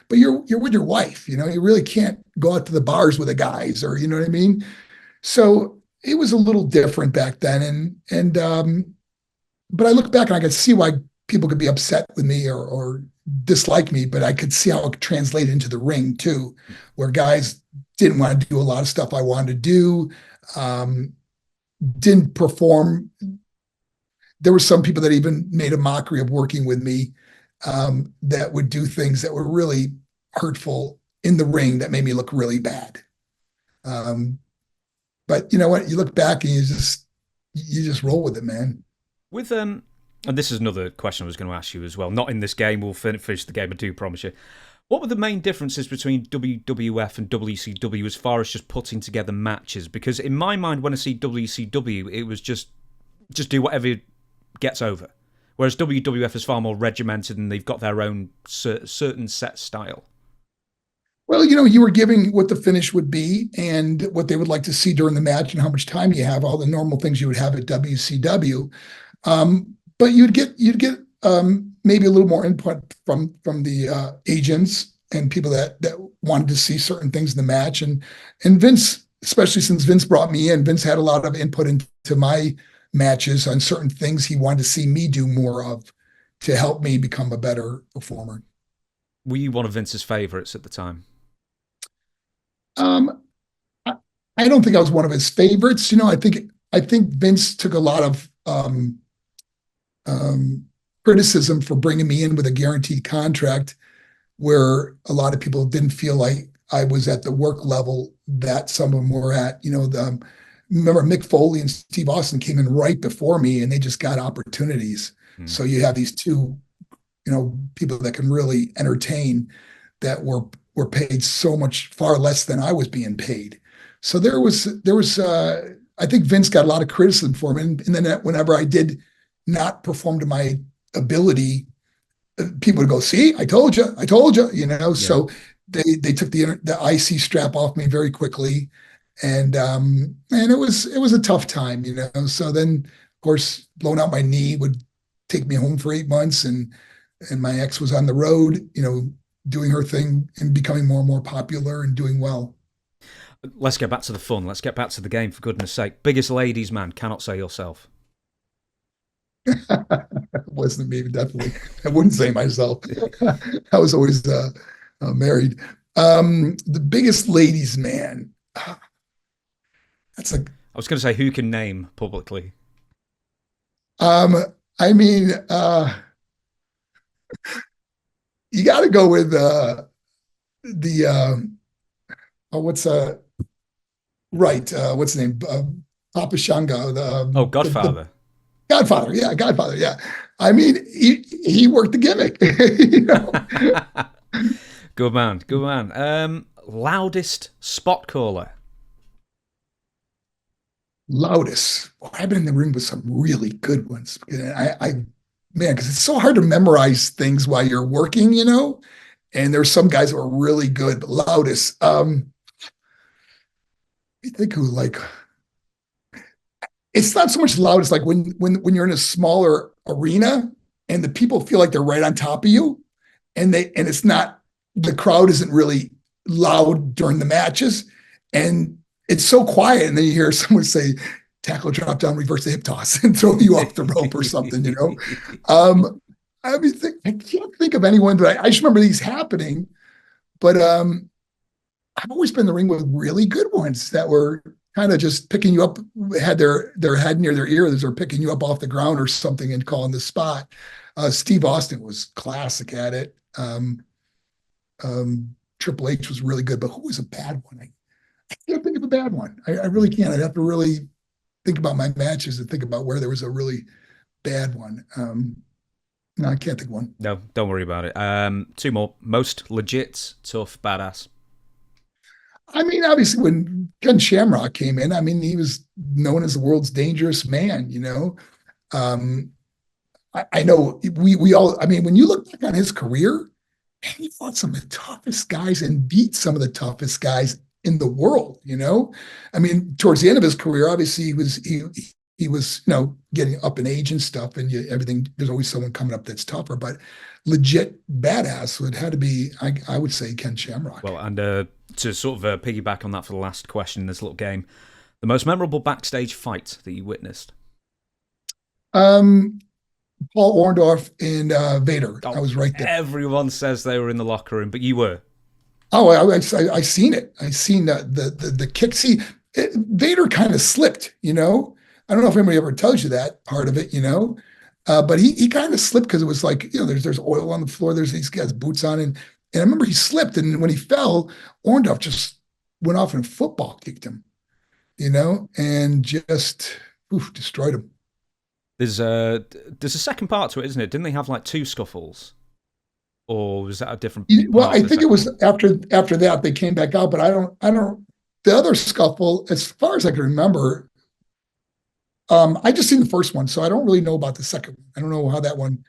[SPEAKER 2] but you're with your wife, you really can't go out to the bars with the guys, or you know what I mean. So it was a little different back then, and but I look back and I could see why people could be upset with me or dislike me, but I could see how it translated into the ring too, where guys didn't want to do a lot of stuff I wanted to do, um, didn't perform. There were some people that even made a mockery of working with me, that would do things that were really hurtful in the ring that made me look really bad. Um, but you know what? You look back and you just roll with it, man.
[SPEAKER 1] With and this is another question I was going to ask you as well. Not in this game. We'll finish the game. I do promise you. What were the main differences between WWF and WCW as far as just putting together matches? Because in my mind, when I see WCW, it was just do whatever gets over. Whereas WWF is far more regimented and they've got their own certain set style.
[SPEAKER 2] Well, you were giving what the finish would be and what they would like to see during the match and how much time you have, all the normal things you would have at WCW. But you'd get maybe a little more input from the agents and people that wanted to see certain things in the match. And Vince, especially since Vince brought me in, Vince had a lot of input into my matches on certain things he wanted to see me do more of to help me become a better performer.
[SPEAKER 1] Were you one of Vince's favourites at the time?
[SPEAKER 2] Um, I, I don't think I was one of his favorites. I think Vince took a lot of criticism for bringing me in with a guaranteed contract, where a lot of people didn't feel like I was at the work level that some of them were at. Remember Mick Foley and Steve Austin came in right before me, and they just got opportunities.
[SPEAKER 1] Hmm.
[SPEAKER 2] So you have these two, people that can really entertain that were paid so much far less than I was being paid. So there was I think Vince got a lot of criticism for me, and then whenever I did not perform to my ability, people would go, "See, I told you, I told you,"
[SPEAKER 1] Yeah.
[SPEAKER 2] So they took the IC strap off me very quickly, and it was a tough time. So then, of course, blowing out my knee would take me home for 8 months, and my ex was on the road, doing her thing and becoming more and more popular and doing well.
[SPEAKER 1] Let's get back to the fun. Let's get back to the game, for goodness sake. Biggest ladies man, cannot say yourself.
[SPEAKER 2] It wasn't me, definitely. I wouldn't say myself. I was always married. The biggest ladies man. That's a.
[SPEAKER 1] I was going to say who can name publicly.
[SPEAKER 2] Um, I mean, you got to go with the oh, what's the name? Papa Shango,
[SPEAKER 1] Oh,
[SPEAKER 2] the
[SPEAKER 1] Godfather.
[SPEAKER 2] Godfather. Yeah, Godfather. Yeah. I mean, he worked the gimmick.
[SPEAKER 1] Good man, good man. Loudest spot caller.
[SPEAKER 2] Loudest. Well, I've been in the ring with some really good ones. Man, because it's so hard to memorize things while you're working, And there were some guys that were really good, but loudest. I think who like it's not so much loud. It's like when you're in a smaller arena and the people feel like they're right on top of you, and it's not the crowd isn't really loud during the matches, and it's so quiet, and then you hear someone say, "Tackle, drop down, reverse the hip toss," and throw you off the rope or something. I mean, I can't think of anyone, but I just remember these happening. But I've always been in the ring with really good ones that were kind of just picking you up, had their head near their ears, or picking you up off the ground or something and calling the spot. Steve Austin was classic at it. Triple H was really good, but who was a bad one? I can't think of a bad one. I really can't. I'd have to really think about my matches and think about where there was a really bad one. No, I can't think of one.
[SPEAKER 1] No, don't worry about it. Two more. Most legit, tough, badass.
[SPEAKER 2] I mean, obviously, when Ken Shamrock came in, I mean, he was known as the world's dangerous man. Um, I know we all. I mean, when you look back on his career, he fought some of the toughest guys and beat some of the toughest guys in the world. I mean, towards the end of his career, obviously he was getting up in age and stuff, and everything. There's always someone coming up that's tougher, but legit badass would have to be. I would say Ken Shamrock.
[SPEAKER 1] Well, and to sort of piggyback on that for the last question in this little game, the most memorable backstage fight that you witnessed?
[SPEAKER 2] Paul Orndorff and Vader.
[SPEAKER 1] Oh,
[SPEAKER 2] I was right there.
[SPEAKER 1] Everyone says they were in the locker room, but you were.
[SPEAKER 2] Oh, I seen it. I seen the kick. See, Vader kind of slipped. I don't know if anybody ever tells you that part of it. But he kind of slipped because it was like there's oil on the floor. There's these guys boots on, and I remember he slipped, and when he fell, Orndorff just went off and football kicked him. And just destroyed him.
[SPEAKER 1] There's a second part to it, isn't it? Didn't they have like two scuffles, or was that a different?
[SPEAKER 2] Well, I think it was after that they came back out, but I don't. The other scuffle, as far as I can remember, I just seen the first one, so I don't really know about the second one. I don't know how that one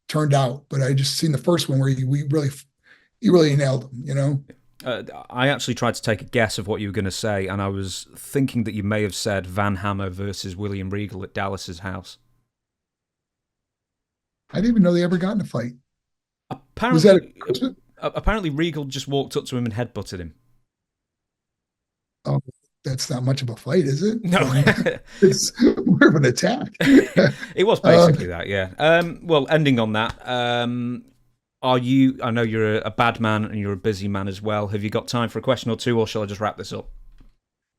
[SPEAKER 2] turned out, but I just seen the first one where he really nailed him.
[SPEAKER 1] I actually tried to take a guess of what you were going to say, and I was thinking that you may have said Van Hammer versus William Regal at Dallas's house.
[SPEAKER 2] I didn't even know they ever got in a fight.
[SPEAKER 1] Apparently Regal just walked up to him and headbutted him.
[SPEAKER 2] Oh, that's not much of a fight, is it?
[SPEAKER 1] No.
[SPEAKER 2] It's more of an attack.
[SPEAKER 1] It was basically that, yeah. Well, ending on that, I know you're a bad man and you're a busy man as well. Have you got time for a question or two, or shall I just wrap this up?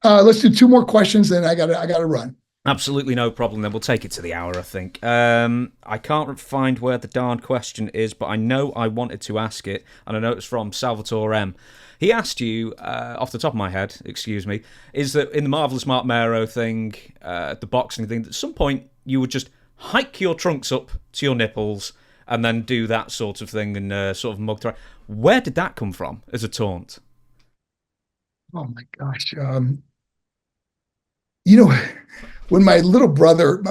[SPEAKER 2] Let's do two more questions, then I gotta run.
[SPEAKER 1] Absolutely no problem. Then we'll take it to the hour, I think. I can't find where the darn question is, but I know I wanted to ask it, and I know it's from Salvatore M. He asked you, off the top of my head, excuse me, is that in the Marvelous Marc Mero thing, the boxing thing, at some point you would just hike your trunks up to your nipples and then do that sort of thing and sort of mug throw. Where did that come from as a taunt?
[SPEAKER 2] Oh my gosh. When my little brother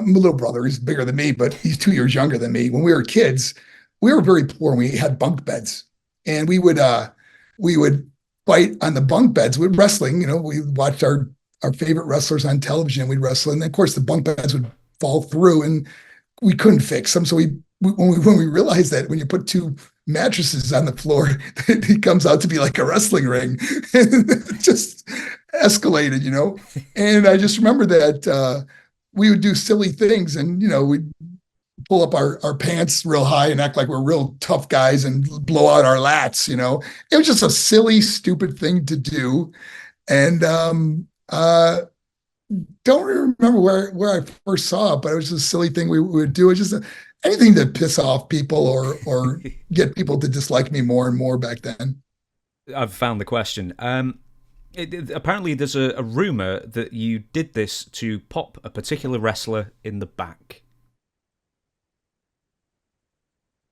[SPEAKER 2] is bigger than me, but he's 2 years younger than me. When we were kids, we were very poor. We had bunk beds, and we would fight on the bunk beds with wrestling. We watched our favorite wrestlers on television, and we'd wrestle. And of course, the bunk beds would fall through, and we couldn't fix them. So when we realized that when you put two mattresses on the floor, it comes out to be like a wrestling ring. It just escalated, And I just remember that we would do silly things, and we'd pull up our pants real high and act like we're real tough guys and blow out our lats. It was just a silly, stupid thing to do, and don't remember where I first saw it, but it was just a silly thing we would do. It was just anything to piss off people or get people to dislike me more and more back then.
[SPEAKER 1] I've found the question. Apparently there's a rumor that you did this to pop a particular wrestler in the back.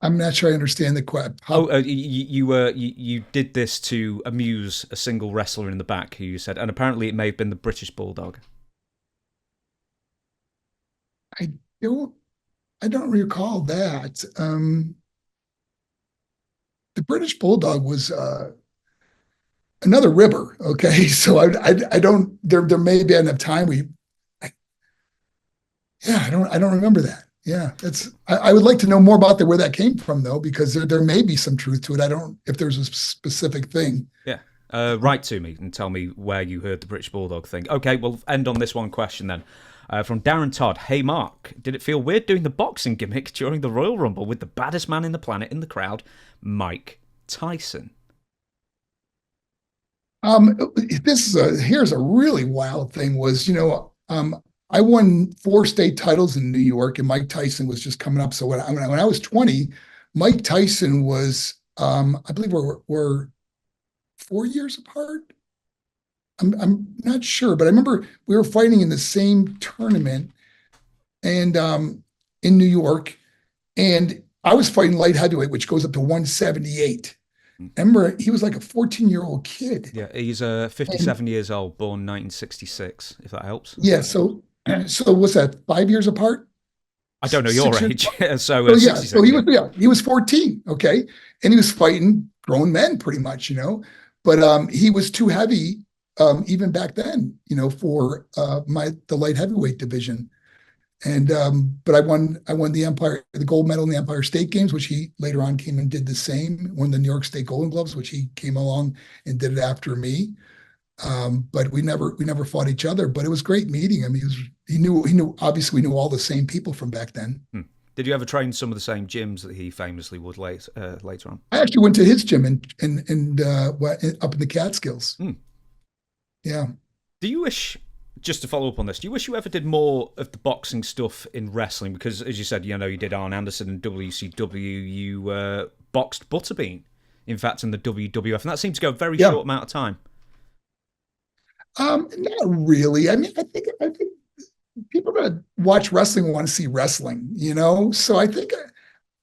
[SPEAKER 2] I'm not sure I understand the question.
[SPEAKER 1] You did this to amuse a single wrestler in the back, who you said, and apparently it may have been the British Bulldog.
[SPEAKER 2] I don't recall that. the British Bulldog was another ribber. Okay, so I don't there may be enough time I, yeah I don't remember that. Yeah, that's I would like to know more about where that came from though, because there may be some truth to it. I don't if there's a specific thing.
[SPEAKER 1] Yeah. Write to me and tell me where you heard the British Bulldog thing. Okay, we'll end on this one question then. From Darren Todd. Hey, Mark, did it feel weird doing the boxing gimmick during the Royal Rumble with the baddest man in the planet in the crowd, Mike Tyson?
[SPEAKER 2] Here's a really wild thing was, I won 4 state titles in New York, and Mike Tyson was just coming up. So when I was 20, Mike Tyson was, I believe we're 4 years apart. I'm not sure, but I remember we were fighting in the same tournament and in New York, and I was fighting light heavyweight, which goes up to 178. I remember he was like a 14-year-old kid.
[SPEAKER 1] Yeah, he's 57 years old, born 1966, if that helps.
[SPEAKER 2] Yeah, so what's that, 5 years apart?
[SPEAKER 1] I don't know your age. So
[SPEAKER 2] yeah, so he was 14, okay? And he was fighting grown men pretty much, but he was too heavy even back then, for the light heavyweight division. And but I won the gold medal in the Empire State Games, which he later on came and did the same. Won the New York State Golden Gloves, which he came along and did it after me. But we never fought each other. But it was great meeting him. He knew obviously we knew all the same people from back then.
[SPEAKER 1] Did you ever train some of the same gyms that he famously would later on?
[SPEAKER 2] I actually went to his gym and up in the Catskills. Yeah.
[SPEAKER 1] Do you wish, just to follow up on this, do you wish you ever did more of the boxing stuff in wrestling? Because, as you said, you did Arn Anderson and WCW. You boxed Butterbean, in fact, in the WWF, and that seemed to go a very short amount of time.
[SPEAKER 2] Not really. I mean, I think people that watch wrestling want to see wrestling, So I think,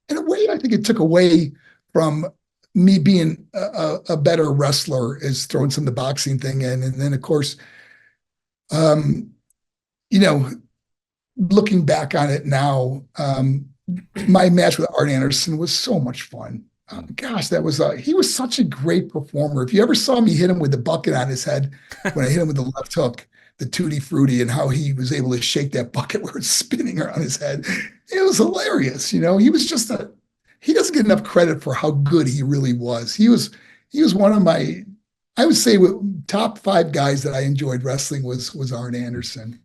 [SPEAKER 2] in a way, I think it took away from me being a better wrestler, is throwing some of the boxing thing in. And then, of course, looking back on it now, my match with Arn Anderson was so much fun. Gosh, he was such a great performer. If you ever saw me hit him with the bucket on his head when I hit him with the left hook, the Tutti Frutti, and how he was able to shake that bucket where it's spinning around his head, it was hilarious. He was just he doesn't get enough credit for how good he really was. He was one of my, I would say, top 5 guys that I enjoyed wrestling was Arn Anderson.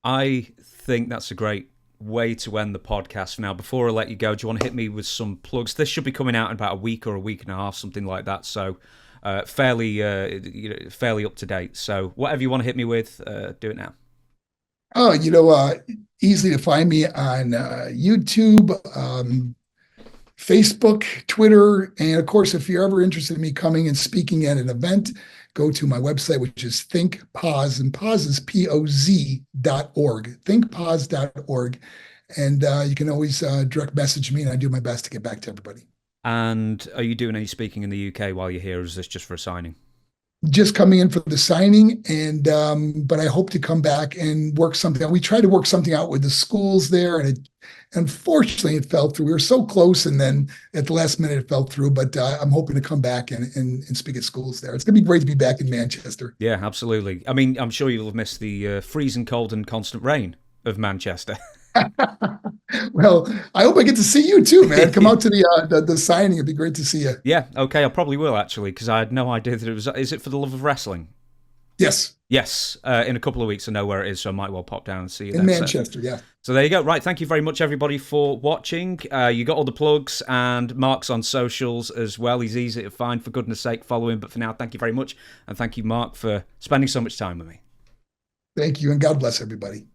[SPEAKER 1] I think that's a great way to end the podcast for now. Before I let you go, do you want to hit me with some plugs? This should be coming out in about a week or a week and a half, something like that. So fairly up to date. So whatever you want to hit me with, do it now.
[SPEAKER 2] Oh, easily to find me on YouTube, Facebook, Twitter, and of course, if you're ever interested in me coming and speaking at an event, go to my website, which is thinkpause, and pause is POZ.org, thinkpause.org. And you can always direct message me, and I do my best to get back to everybody.
[SPEAKER 1] And are you doing any speaking in the UK while you're here, or is this just for a signing?
[SPEAKER 2] Just coming in for the signing, and but I hope to come back and work something out. We tried to work something out with the schools there, and unfortunately it fell through. We were so close, and then at the last minute it fell through. But I'm hoping to come back and speak at schools there. It's going to be great to be back in Manchester.
[SPEAKER 1] Yeah, absolutely. I mean, I'm sure you'll have missed the freezing cold and constant rain of Manchester.
[SPEAKER 2] Well, I hope I get to see you too, man. Come out to the signing. It'd be great to see you.
[SPEAKER 1] Yeah, okay, I probably will actually, because I had no idea that it was. Is it for the love of wrestling?
[SPEAKER 2] Yes.
[SPEAKER 1] Yes. In a couple of weeks, I know where it is, so I might well pop down and see you
[SPEAKER 2] in Manchester. Yeah.
[SPEAKER 1] So there you go. Right, thank you very much, everybody, for watching. You got all the plugs, and Mark's on socials as well. He's easy to find. For goodness' sake, follow him. But for now, thank you very much, and thank you, Mark, for spending so much time with me.
[SPEAKER 2] Thank you, and God bless everybody.